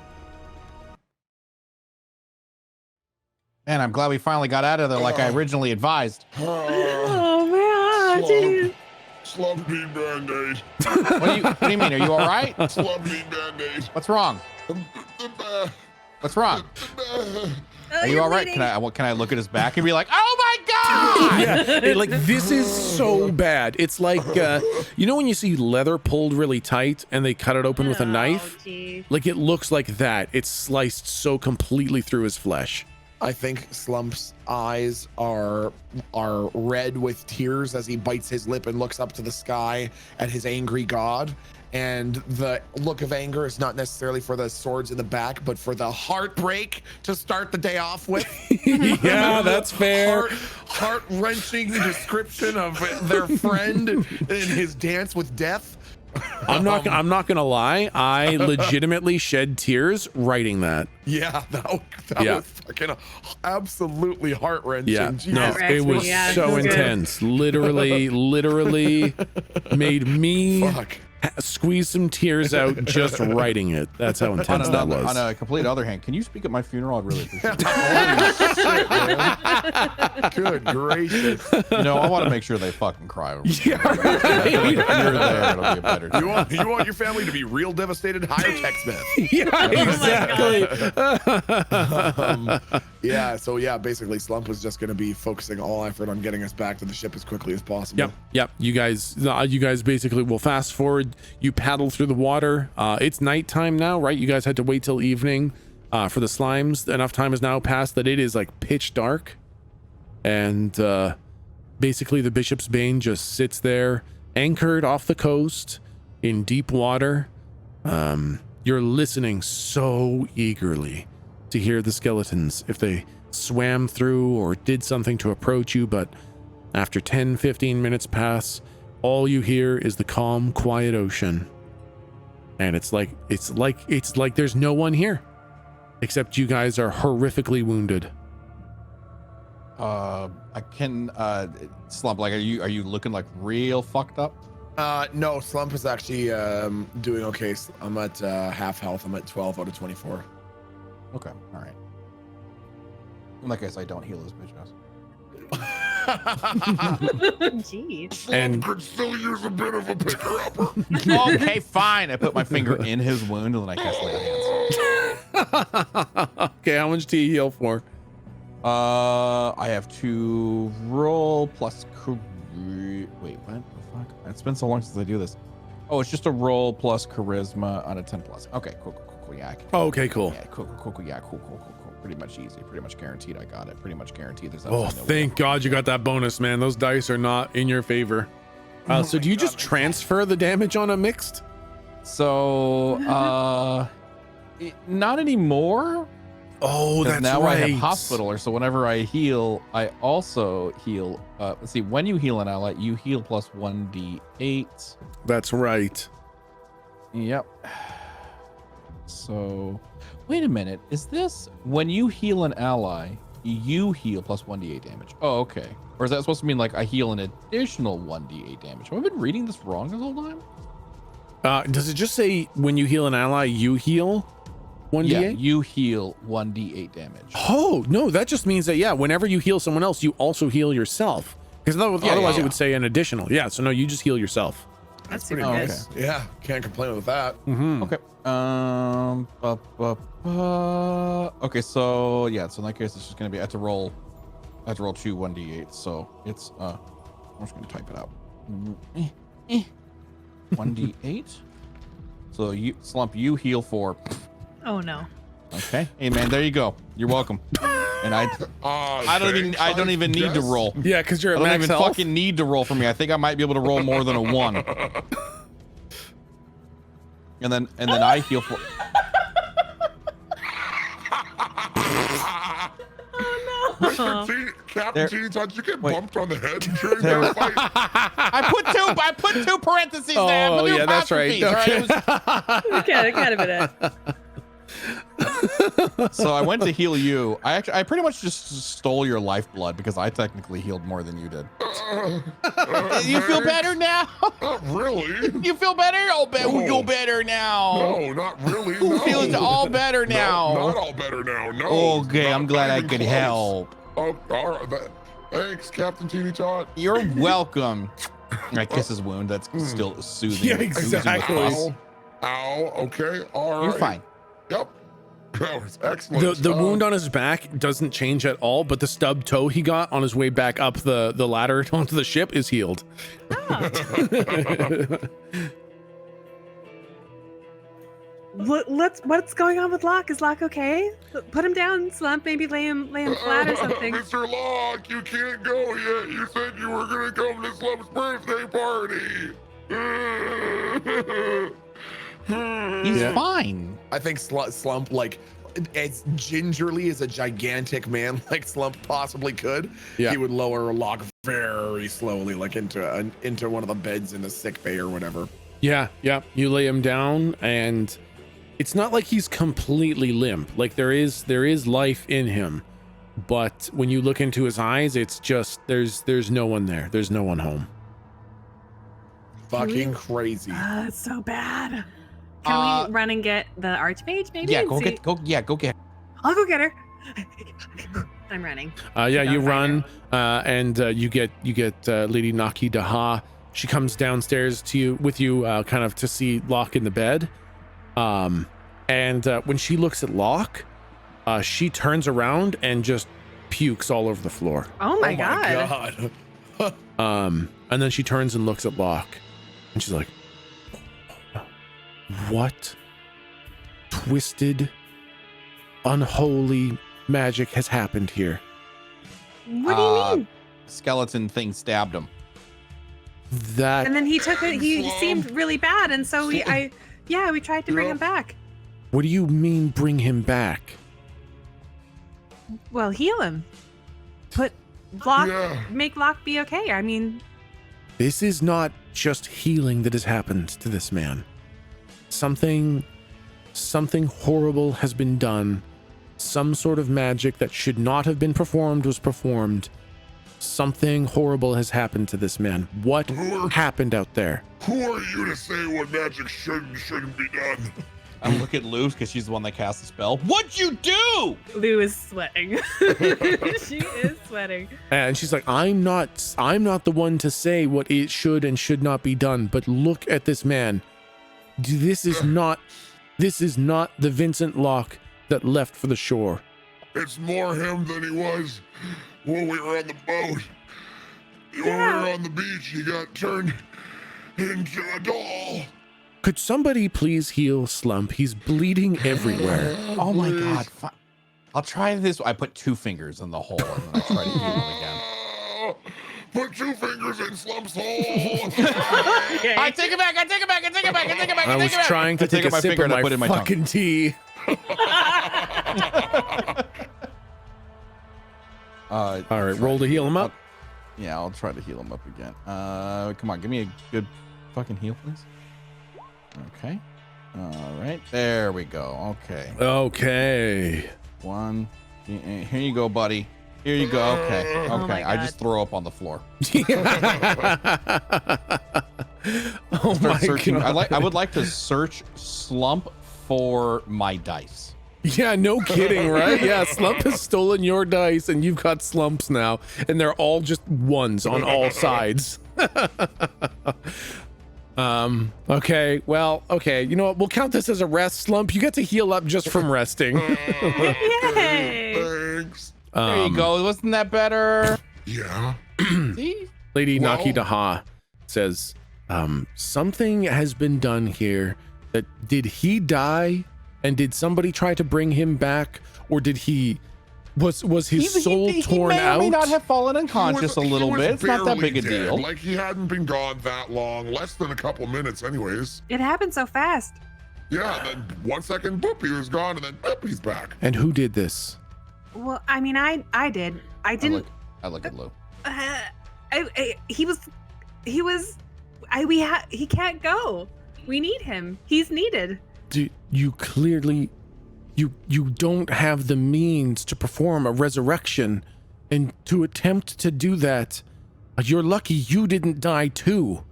And I'm glad we finally got out of there like I originally advised. Oh man, dude. Slump need Band-Aid. What do you mean? Are you all right? Slump need Band-Aid. What's wrong? What's wrong? Are you all right? Can I look at his back and be like, oh my god? Yeah, like this is so bad. It's like you know when you see leather pulled really tight and they cut it open with a knife? Geez. Like it looks like that. It's sliced so completely through his flesh. I think Slump's eyes are red with tears as he bites his lip and looks up to the sky at his angry god. And the look of anger is not necessarily for the swords in the back, but for the heartbreak to start the day off with. Yeah, that's fair. Heart-wrenching description of their friend and his dance with death. I'm not gonna lie. I legitimately shed tears writing that. Yeah, that Yeah. was fucking absolutely heart-wrenching. Yeah, Jesus no, it was Yeah, so it's good. intense. Literally made me Fuck. squeeze some tears out just writing it. That's how intense that was. On a complete other hand, can you speak at my funeral? I'd really appreciate it. Holy shit, man. Good gracious. You know, I want to make sure they fucking cry. Yeah, If you're there, it'll be a better time. You want your family to be real devastated? Hire Techsmith. Yeah, exactly. So basically Slump was just going to be focusing all effort on getting us back to the ship as quickly as possible. Yep. You guys basically will fast forward. You paddle through the water. It's nighttime now, right? You guys had to wait till evening for the slimes. Enough time has now passed that it is like pitch dark. And basically the Bishop's Bane just sits there, anchored off the coast in deep water. You're listening so eagerly to hear the skeletons if they swam through or did something to approach you, but after 10-15 minutes pass, all you hear is the calm, quiet ocean. And it's like there's no one here except you guys are horrifically wounded. I can Slump, like are you looking like real fucked up? No, Slump is actually doing okay. I'm at half health. I'm at 12 out of 24. Okay, all right. In that case, I don't heal this bitch ass. Jeez. And could still use a bit of a picker-upper. Okay, fine. I put my finger in his wound and then I cast lay hands. okay, how much do you heal for? I have to roll plus wait, what the fuck? It's been so long since I do this. Oh, it's just a roll plus charisma on a 10 plus. Okay, cool. Yeah. Okay, cool. Yeah, cool. Yeah, cool. Pretty much easy. Pretty much guaranteed I got it. Pretty much guaranteed. There's Oh, thank God you got that bonus, man. Those dice are not in your favor. So do you just transfer the damage on a mixed? So, not anymore. Oh, that's now right. I have Hospitaler, so whenever I heal, I also heal. Let's see, when you heal an ally, you heal plus 1d8. That's right. Yep. So, wait a minute. Is this when you heal an ally, you heal plus 1d8 damage? Oh, okay. Or is that supposed to mean like I heal an additional 1d8 damage? Have I been reading this wrong this whole time? Does it just say when you heal an ally, you heal 1d8? Yeah, you heal 1d8 damage. Oh, no, that just means that, yeah, whenever you heal someone else, you also heal yourself. Because otherwise it would say an additional. Yeah, so no, you just heal yourself. That's pretty Oh, good. okay. Yeah, can't complain with that. Mm-hmm. Okay. Okay, so yeah, so in that case it's just gonna be I have to roll 2 1d8, so it's I'm just gonna type it out. 1d8. So you Slump, you heal 4. Oh no. Okay. Hey man, there you go. You're welcome. And I don't even need to roll. Yeah, because you're I at don't max even health. fucking need to roll for me. I think I might be able to roll more than a 1. And then I heal 4. Captain Gene, how'd you get bumped on the head during There- that fight? I put 2 parentheses there. Oh, Put 2 yeah, that's right. apostrophes, all right? It was- That kind of it. So I went to heal you. I pretty much just stole your lifeblood because I technically healed more than you did. You feel better now? Not really. You feel better? Oh, No. you're better now. No, not really. Who No. feels all better now? No, not all better now. No. Okay, Not I'm glad I even could close. help. Oh, all right. Thanks, Captain Teeny Tot. You're welcome. I kiss his wound. That's still soothing. Yeah, exactly. Ow. Ow. Okay. All right. You're fine. Yep. That was excellent. The wound on his back doesn't change at all, but the stub toe he got on his way back up the ladder onto the ship is healed. What's going on with Locke? Is Locke okay? Put him down, Slump. Maybe lay him flat or something. Mr. Locke, you can't go yet. You said you were gonna come to Slump's birthday party. He's fine. I think Slump, like, as gingerly as a gigantic man like Slump possibly could, Yeah. he would lower Locke very slowly, like into one of the beds in the sick bay or whatever. Yeah. You lay him down, and it's not like he's completely limp. Like there is life in him, but when you look into his eyes, it's just there's no one there. There's no one home. Fucking crazy. It's so bad. Can we run and get the Archmage, maybe? Yeah, and go see- get. I'll go get her. I'm running. You run, and you get Lady Naki Daha. She comes downstairs to you with you, kind of to see Locke in the bed. And when she looks at Locke, she turns around and just pukes all over the floor. Oh my god. God. And then she turns and looks at Locke, and she's like, "What twisted, unholy magic has happened here?" What do you mean? Skeleton thing stabbed him. That And then he took it. He Slump. seemed really bad, and so we tried to bring him back. What do you mean bring him back? Well, heal him. Put Locke. Yeah. Make Locke be okay. I mean, This is not just healing that has happened to this man. Something horrible has been done. Some sort of magic that should not have been performed was performed. Something horrible has happened to this man. What happened out there? Who are you to say what magic should and shouldn't be done? I look at Lou because she's the one that cast the spell. What'd you do? Lou is sweating. She is sweating. And she's like, I'm not the one to say what it should and should not be done, but look at this man. This is not the Vincent Locke that left for the shore. It's more him than he was when we were on the boat. When we were on the beach, he got turned into a doll. Could somebody please heal Slump? He's bleeding everywhere. Oh my god. I'll try this. I put 2 fingers in the hole and then I try to heal him again. Put 2 fingers in Slump's hole. I take it back. I was trying to take a sip of my fucking tea. All right, roll to heal him up. Yeah, I'll try to heal him up again. Come on, give me a good fucking heal, please. Okay. All right, there we go. Okay. 1. Here you go, buddy. Here you go. Okay. Oh my I God. just throw up on the floor. Oh my Searching. god. I would like to search Slump for my dice. Yeah, no kidding, right? Yeah, Slump has stolen your dice and you've got Slumps now, and they're all just ones on all sides. Okay, well, okay. You know what? We'll count this as a rest, Slump. You get to heal up just from resting. Yay! Thanks. There you go. Wasn't that better? Yeah. See? Lady Well- Naki Daha says, something has been done here. That did he die? And did somebody try to bring him back? Or did was his soul torn he may out? Or may not have fallen unconscious a He little was bit. It's not that barely big a dead. deal. Like he hadn't been gone that long, less than a couple minutes anyways. It happened so fast. Yeah, then 1 second, boop, he was gone, and then boop, he's back. And who did this? Well, I mean, I did. I didn't. I look at Lou. He can't go. We need him. He's needed. You You don't have the means to perform a resurrection, and to attempt to do that, you're lucky you didn't die too.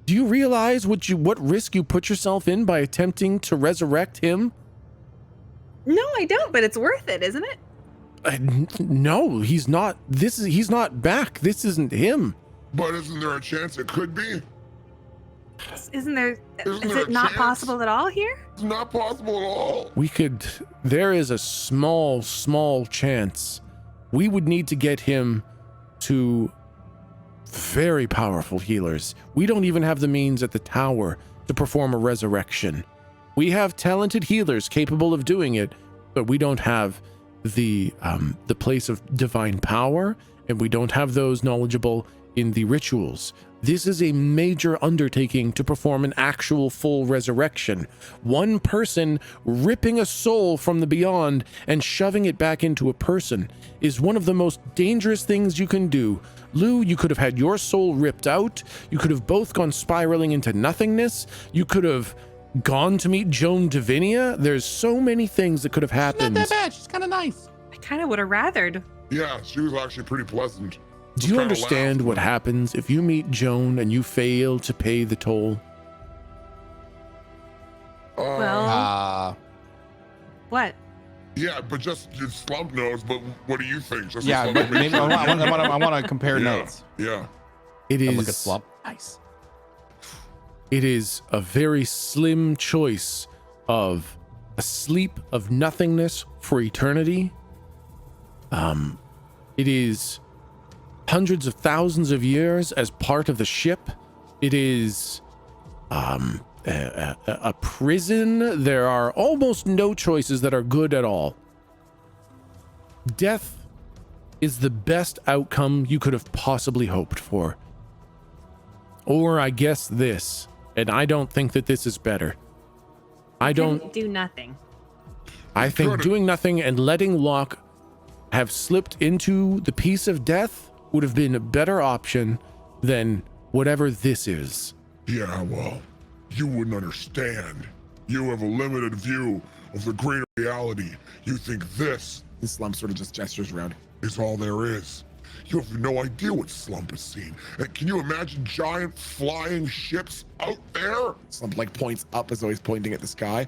Do you realize what risk you put yourself in by attempting to resurrect him? No, I don't, but it's worth it, isn't it? No, he's not. He's not back. This isn't him. But isn't there a chance it could be? Isn't there? Isn't Is there it a not chance? possible at all here? It's not possible at all. There is a small chance. We would need to get him to very powerful healers. We don't even have the means at the tower to perform a resurrection. We have talented healers capable of doing it, but we don't have the place of divine power, and we don't have those knowledgeable in the rituals. This is a major undertaking to perform an actual full resurrection. One person ripping a soul from the beyond and shoving it back into a person is one of the most dangerous things you can do. Lou, you could have had your soul ripped out. You could have both gone spiraling into nothingness. You could have gone to meet Joan Davinia. There's so many things that could have happened. Not that bad. She's kind of nice. I kind of would have rathered. Yeah, she was actually pretty pleasant. Do you understand what happens if you meet Joan and you fail to pay the toll? Well, what? Yeah, but just Slump knows. But what do you think? Just Yeah, Slump but makes maybe sure I want to compare Yeah, notes. Yeah. It Look at is. Slump. Nice. It is a very slim choice of a sleep of nothingness for eternity. It is hundreds of thousands of years as part of the ship. It is a prison. There are almost no choices that are good at all. Death is the best outcome you could have possibly hoped for. Or I guess this, and I don't think that this is better. I don't do nothing. I think doing nothing and letting Locke have slipped into the peace of death would have been a better option than whatever this is. Yeah, well, you wouldn't understand. You have a limited view of the greater reality. You think this Slump sort of just gestures around. is all there is. You have no idea what Slump has seen. And can you imagine giant flying ships out there? Slump like points up as though he's pointing at the sky.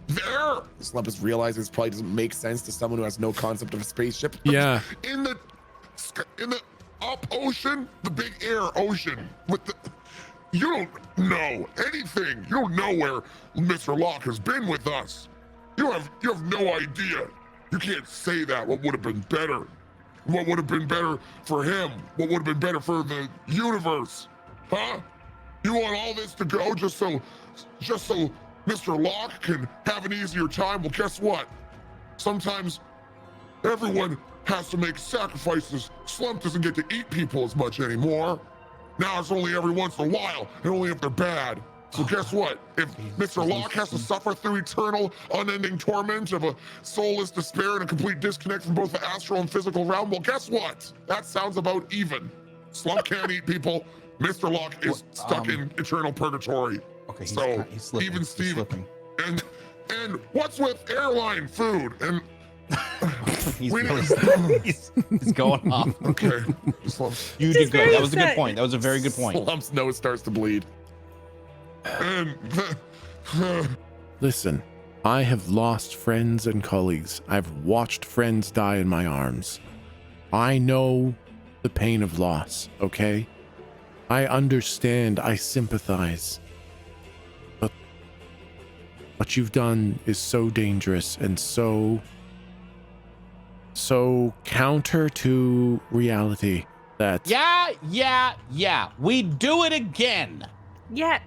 There? Slump is realizing this probably doesn't make sense to someone who has no concept of a spaceship. Yeah. In the up ocean, the big air ocean with the. You don't know anything. You don't know where Mr. Locke has been with us. You have no idea. You can't say that. What would have been better? What would have been better for him? What would have been better for the universe? Huh? You want all this to go just so Mr. Locke can have an easier time? Well, guess what? Sometimes everyone has to make sacrifices. Slump doesn't get to eat people as much anymore. Now it's only every once in a while, and only if they're bad. So guess what? If Mr. Locke has to suffer through eternal, unending torment of a soulless despair and a complete disconnect from both the astral and physical realm, well, guess what? That sounds about even. Slump can't eat people. Mr. Locke is stuck in eternal purgatory. Okay, he's slipping. Even Steve. He's slipping. And what's with airline food? And he's going off. Okay. You did good. That was a good point. That was a very good point. Slump's nose starts to bleed. And Listen, I have lost friends and colleagues. I've watched friends die in my arms. I know the pain of loss, okay? I understand, I sympathize. But what you've done is so dangerous and so counter to reality that... Yeah. We do it again. Yeah,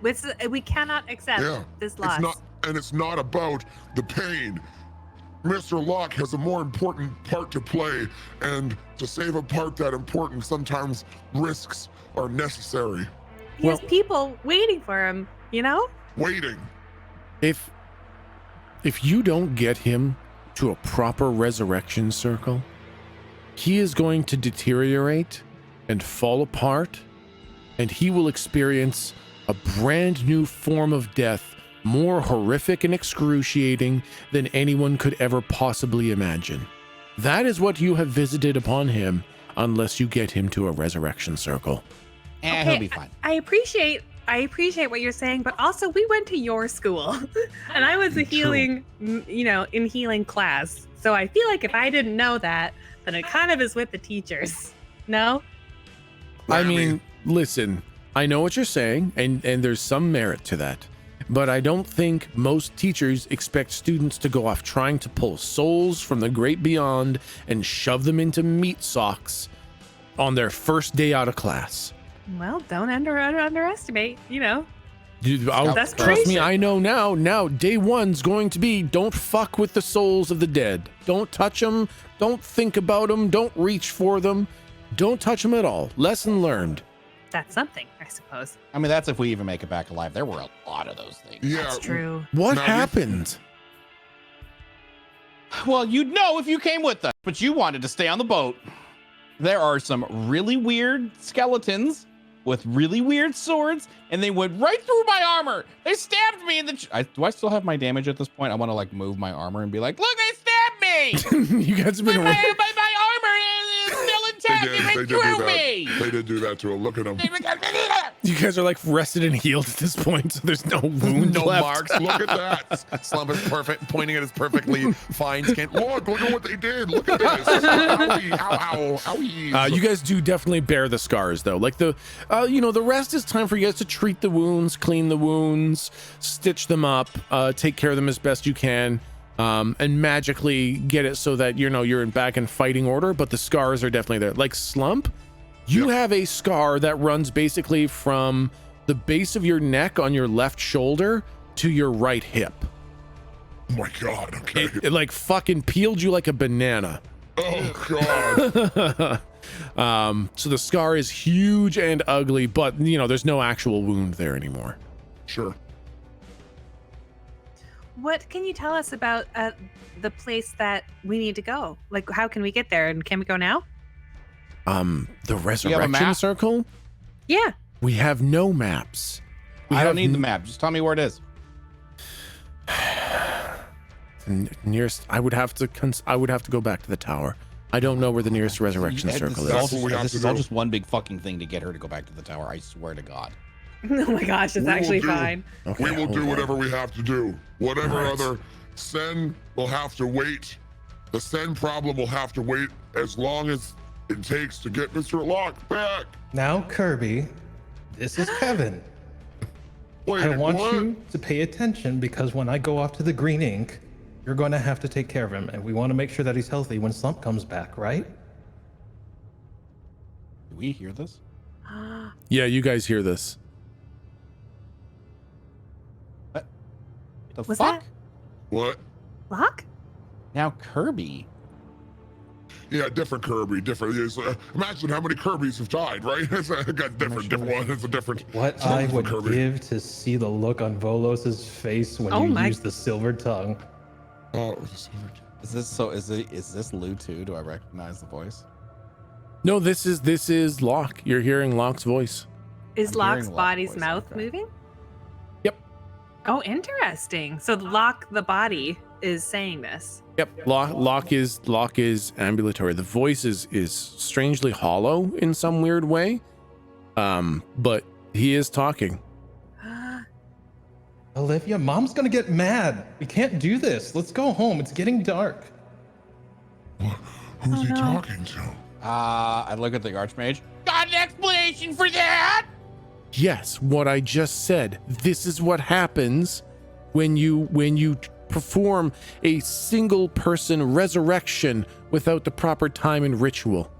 we cannot accept this loss. It's not about the pain. Mr. Locke has a more important part to play, and to save a part that important, sometimes risks are necessary. He has people waiting for him, you know? Waiting. If you don't get him to a proper resurrection circle, he is going to deteriorate and fall apart, and he will experience a brand new form of death more horrific and excruciating than anyone could ever possibly imagine. That is what you have visited upon him, unless you get him to a resurrection circle. And he'll be fine. I appreciate what you're saying, but also we went to your school and I was a healing, in healing class. So I feel like if I didn't know that, then it kind of is with the teachers. No? I mean, listen, I know what you're saying, and there's some merit to that. But I don't think most teachers expect students to go off trying to pull souls from the great beyond and shove them into meat socks on their first day out of class. Well, don't underestimate, Dude, trust me, I know now. Now, day one's going to be don't fuck with the souls of the dead. Don't touch them. Don't think about them. Don't reach for them. Don't touch them at all. Lesson learned. That's something, I suppose. I mean, that's if we even make it back alive. There were a lot of those things. Yeah. That's true. What happened? Well, you'd know if you came with us, but you wanted to stay on the boat. There are some really weird skeletons with really weird swords, and they went right through my armor. They stabbed me in the... do I still have my damage at this point? I want to like move my armor and be like, look, they stabbed me. You guys have been... my armor is still intact. They went through me. They did do that to him. Look at him. You guys are like rested and healed at this point, so there's no wound No left. marks. Look at that. Slump is perfect, pointing at his perfectly fine skin. Look at what they did. Look at this. Owie. You guys do definitely bear the scars, though. Like the rest is time for you guys to treat the wounds, clean the wounds, stitch them up, take care of them as best you can, and magically get it so that you're back in fighting order. But the scars are definitely there. Like Slump, you have a scar that runs basically from the base of your neck on your left shoulder to your right hip. Oh my God. Okay. It like fucking peeled you like a banana. Oh God. So the scar is huge and ugly, but there's no actual wound there anymore. Sure. What can you tell us about the place that we need to go? Like, how can we get there, and can we go now? The resurrection circle? Yeah. We have no maps. I don't need the map. Just tell me where it is. Nearest, I would have to go back to the tower. I don't know where the nearest resurrection circle is. This is all just one big fucking thing to get her to go back to the tower. I swear to God. Oh my gosh, it's actually fine. Okay, We will do hold on. whatever we have to do. Whatever Right. other Sen will have to wait. The Sen problem will have to wait as long as it takes to get Mr. Locke back. Now, Kirby, this is Kevin. Wait, I want what? you to pay attention because when I go off to the green ink, you're going to have to take care of him, and we want to make sure that he's healthy when Slump comes back, right? Do we hear this? Yeah, you guys hear this. The Was fuck? that- What? Locke? Now Kirby. Yeah, different Kirby, different. Imagine how many Kirbys have died, right? It's got different one. It's a different. What I would Kirby. give to see the look on Volos's face when Oh you my- use the silver tongue. Oh, Is this Lou too? Do I recognize the voice? No, this is Locke. You're hearing Locke's voice. Is I'm Locke's hearing Locke's body's voice, mouth okay. moving? Yep. Oh, interesting. So Locke, the body, is saying this. Yep. Locke is ambulatory. The voice is strangely hollow in some weird way. But he is talking. Olivia, Mom's gonna get mad. We can't do this. Let's go home. It's getting dark. Who's he talking to? I look at the Archmage. Got an explanation for that? Yes, what I just said. This is what happens when you perform a single person resurrection without the proper time and ritual.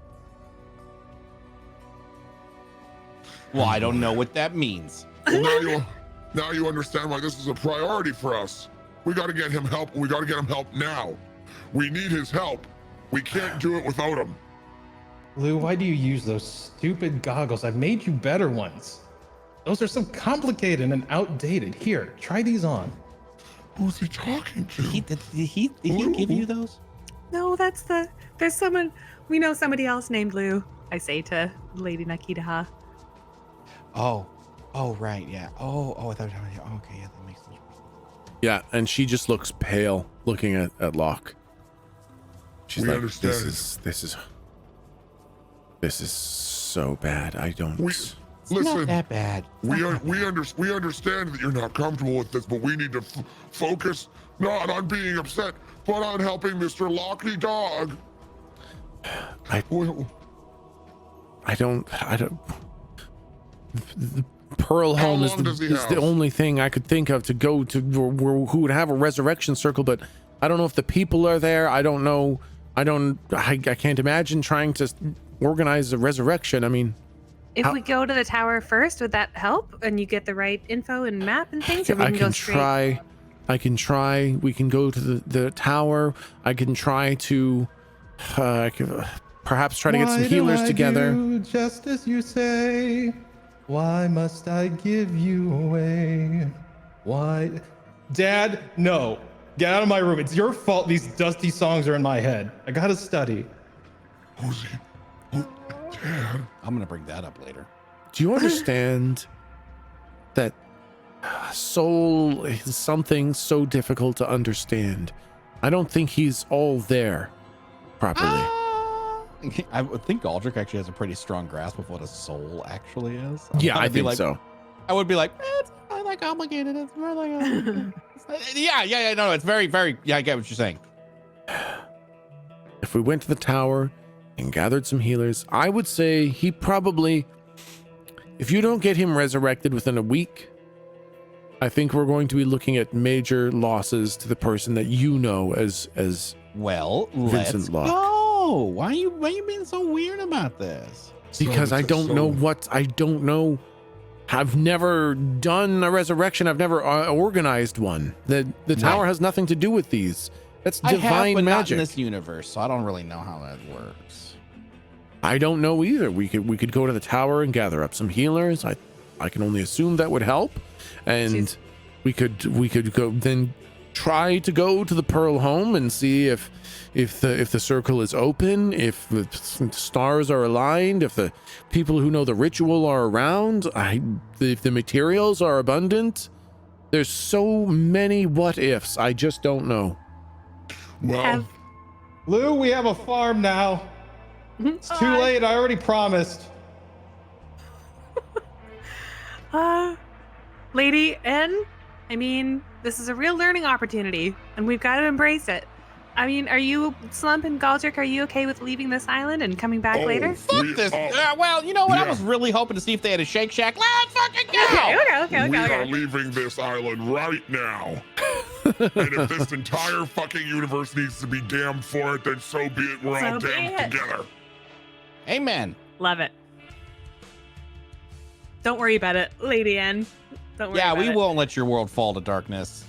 Well, I don't know what that means. Well, now you understand why this is a priority for us. We got to get him help. We got to get him help now. We need his help. We can't do it without him. Lou, why do you use those stupid goggles? I've made you better ones. Those are so complicated and outdated. Here, try these on. Who's he talking to? Did he give you those? No, there's someone, we know somebody else named Lou, I say to Lady Nakitaha. Oh, right, yeah. Oh, I thought. Okay, yeah, that makes sense. Yeah, and she just looks pale looking at Locke. She's We like, understand. this is so bad. I don't. Listen, Not that bad. we understand that you're not comfortable with this, but we need to focus not on being upset, but on helping Mr. Lockney Dog. I don't. The Pearl Home is the only thing I could think of to go to who would have a resurrection circle, but I don't know if the people are there. I don't know. I can't imagine trying to organize a resurrection. I mean, if we go to the tower first, would that help? And you get the right info and map and things? Or we I can can go straight? try. I can try. We can go to the tower. I can try to. I could perhaps try to get some healers together. Do just as you say. Why must I give you away? Why? Dad, no. Get out of my room. It's your fault these dusty songs are in my head. I gotta study. Who's he? Dad. I'm gonna bring that up later. Do you understand that soul is something so difficult to understand? I don't think he's all there properly. I would think Galdric actually has a pretty strong grasp of what a soul actually is. Yeah, I think so. I would be like, it's not that complicated. It's more like yeah. No, it's very, very. Yeah, I get what you're saying. If we went to the tower and gathered some healers, I would say he probably, if you don't get him resurrected within a week, I think we're going to be looking at major losses to the person that you know as well. Vincent Let's Locke. go. Why are you being so weird about this? Because I don't know. I've never done a resurrection. I've never organized one. The tower has nothing to do with these. That's divine but magic. Not in this universe, so I don't really know how that works. I don't know either. We could go to the tower and gather up some healers. I can only assume that would help, and we could go then try to go to the Pearl Home and see if the circle is open, if the stars are aligned, if the people who know the ritual are around, if the materials are abundant. There's so many what ifs. I just don't know. Well, Lou, we have a farm now. It's too late. I already promised. Lady N, I mean, this is a real learning opportunity, and we've got to embrace it. I mean, are you, Slump and Galdric, are you okay with leaving this island and coming back later? Fuck this. Well, you know what? I was really hoping to see if they had a Shake Shack. Let's fucking go. Okay. We are leaving this island right now. And if this entire fucking universe needs to be damned for it, then so be it. We're all damned together. Amen. Love it. Don't worry about it, Lady N. Don't worry about it. Yeah, we won't let your world fall to darkness.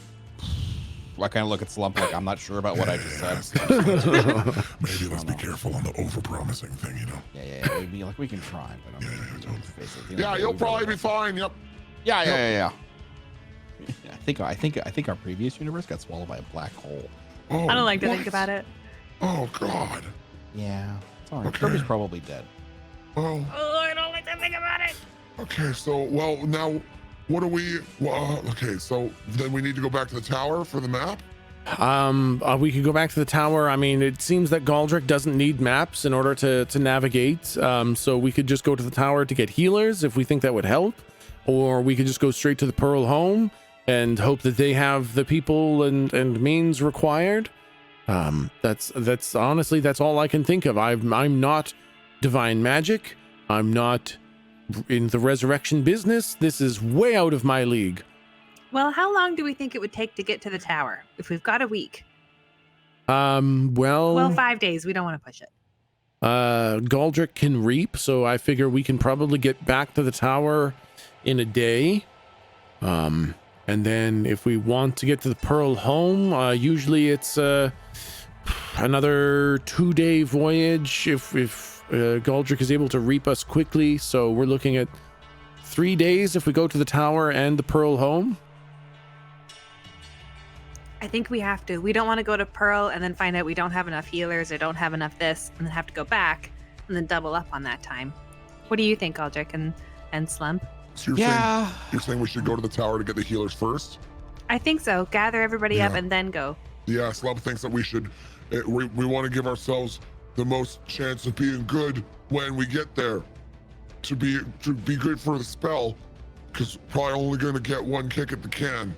I kind of look at Slump like I'm not sure about what I just said. Maybe let's be careful on the over-promising thing, you know? Yeah. We'd be like, we can try, but you'll probably be fine. Yep. Yeah. I think our previous universe got swallowed by a black hole. Oh, I don't like to think about it. Oh God. Yeah. It's all right. Okay. Kirby's probably dead. Well. Oh, I don't like to think about it. Okay, so now. What do we? Okay, so then we need to go back to the tower for the map. We could go back to the tower. I mean, it seems that Galdric doesn't need maps in order to navigate. So we could just go to the tower to get healers if we think that would help, or we could just go straight to the Pearl Home and hope that they have the people and means required. That's honestly that's all I can think of. I'm not divine magic. I'm not in the resurrection business. This is way out of my league. Well, how long do we think it would take to get to the tower if we've got a week? Well, 5 days. We don't want to push it. Galdric can reap, so I figure we can probably get back to the tower in a day. And then if we want to get to the Pearl Home, usually it's another 2-day voyage if Galdric is able to reap us quickly. So we're looking at 3 days if we go to the tower and the Pearl Home. I think we have to. We don't want to go to Pearl and then find out we don't have enough healers or don't have enough this and then have to go back and then double up on that time. What do you think, Galdric and Slump? So you're saying we should go to the tower to get the healers first? I think so. Gather everybody up and then go. Yeah, Slump thinks that we should. We want to give ourselves the most chance of being good when we get there. To be good for the spell, because probably only going to get one kick at the can.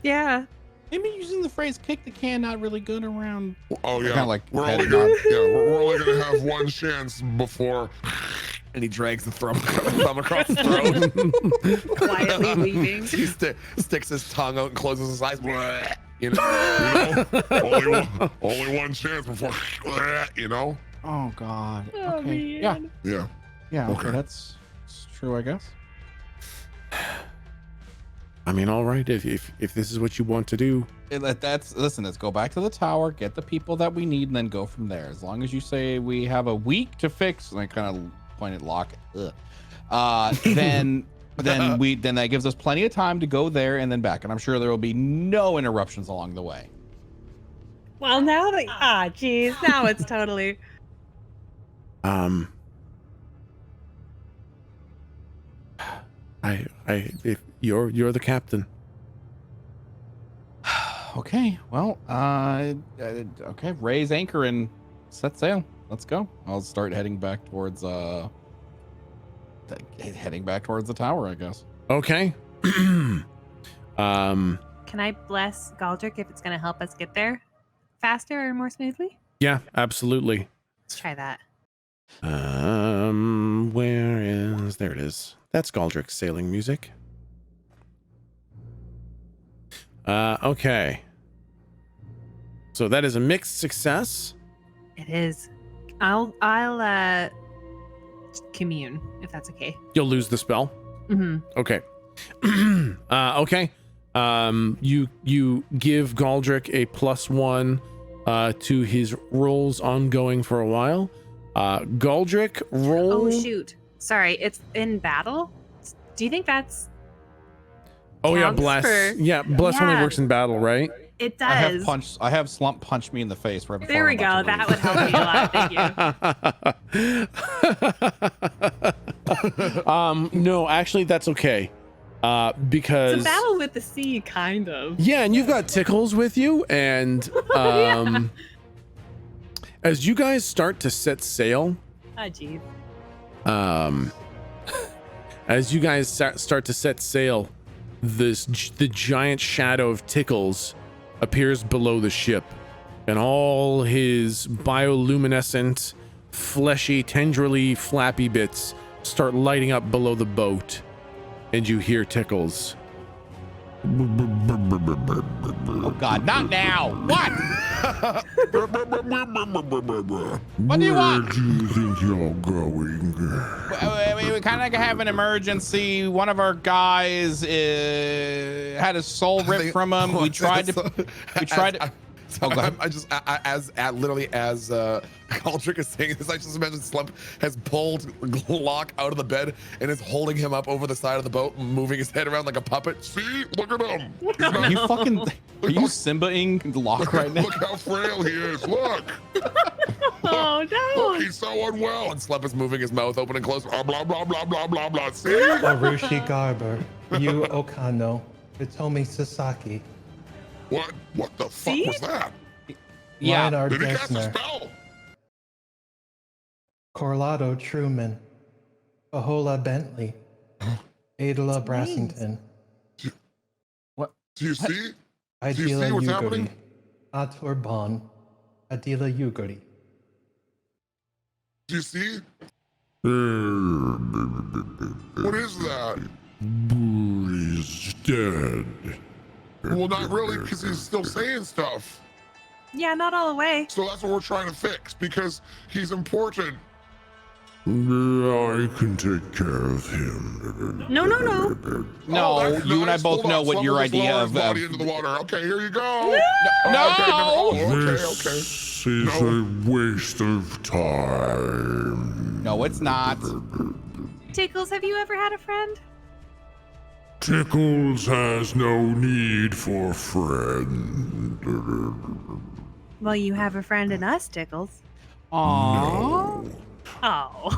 Yeah. Maybe using the phrase "kick the can" not really good around. Oh yeah, Kinda like we're only gonna have one chance before. And he drags the thumb across the throat. Quietly leaving. He sticks his tongue out and closes his eyes. You know, only one chance before. You know. Oh God. Oh, okay. man. Yeah. Okay. Okay. That's true, I guess. I mean, all right, if this is what you want to do. Listen, let's go back to the tower, get the people that we need, and then go from there. As long as you say we have a week to fix, and I kind of point at Locke, then that gives us plenty of time to go there and then back. And I'm sure there will be no interruptions along the way. Well, now that geez, now it's totally. If you're the captain. Okay, well, okay, raise anchor and set sail. Let's go. I'll start heading back towards the tower, I guess. Okay. Can I bless Galdric if it's going to help us get there faster or more smoothly? Yeah, absolutely. Let's try that. There it is. That's Galdric's sailing music. Okay. So that is a mixed success. It is. I'll commune if that's okay. You'll lose the spell. Mm-hmm. Okay. Okay. You give Galdric a +1 to his rolls ongoing for a while. Galdric, roll. Oh shoot! Sorry, it's in battle. Do you think that's? Oh yeah, counts bless. for- Yeah, bless only Yeah. works in battle, right? It does. I have Slump punch me in the face right before There we I'm go. about to That leave. would help me a lot. Thank you. No, actually, that's okay. Because It's a battle with the sea, kind of. yeah, and you've got Tickles with you, and Yeah. as you guys start to set sail, Oh geez. as you guys start to set sail, the giant shadow of Tickles appears below the ship, and all his bioluminescent, fleshy, tendrily flappy bits start lighting up below the boat, and you hear Tickles. Oh God, not now! What? What do you want? Where do you think you're going? We kind of have an emergency. One of our guys had his soul ripped from him. We tried to. So as Galdric is saying this, I just imagine Slump has pulled Locke out of the bed and is holding him up over the side of the boat, moving his head around like a puppet. See, look at him. Are you Simba-ing Locke right now? Look how frail he is. Look. Oh no. Look, he's so unwell. And Slump is moving his mouth open and closed. Blah blah blah blah blah blah blah. See? Arushi Garber, Yu Okano, Hitomi Sasaki, What the fuck See? was that? Yeah. Leonard Did he cast a Gessner, spell? Corlado Truman, Ahola Bentley, Adela Brassington, Do you see? Do you Adila see what's Uguri, happening? Atur Bon, Adila Uguri. Do you see? What is that? He's dead. Well, not really, because he's still saying stuff. Yeah, not all the way. So that's what we're trying to fix, because he's important. I can take care of him. No. No, that's you and I nice. both Hold know on, what your Slumber, just idea lower of. his body into the water. Okay, here you go. No! Okay. This is a waste of time. No, it's not. Tickles, have you ever had a friend? Tickles has no need for friend. Well, you have a friend in us, Tickles. Aww. No. Oh.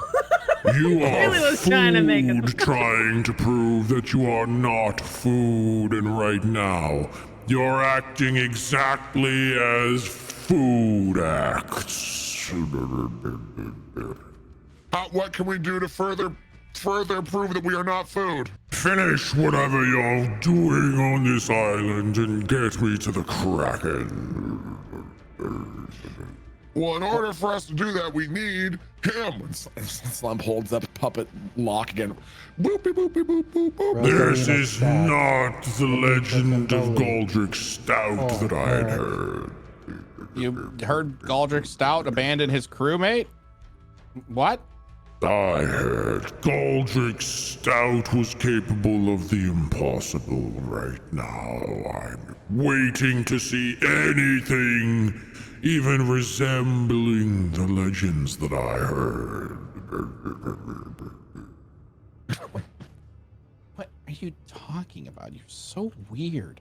You are really was trying to make him. food trying to prove that you are not food, and right now, you're acting exactly as food acts. What can we do to further prove that we are not food? Finish whatever you're doing on this island and get me to the Kraken. Well, in order for us to do that, we need him. Slump holds up puppet Locke again. Boopy boopy boop boop boop. This is not the legend of Galdric Stout that I had heard. You heard Galdric Stout abandon his crewmate? What? I heard Galdric Stout was capable of the impossible right now. I'm waiting to see anything even resembling the legends that I heard. What are you talking about? You're so weird.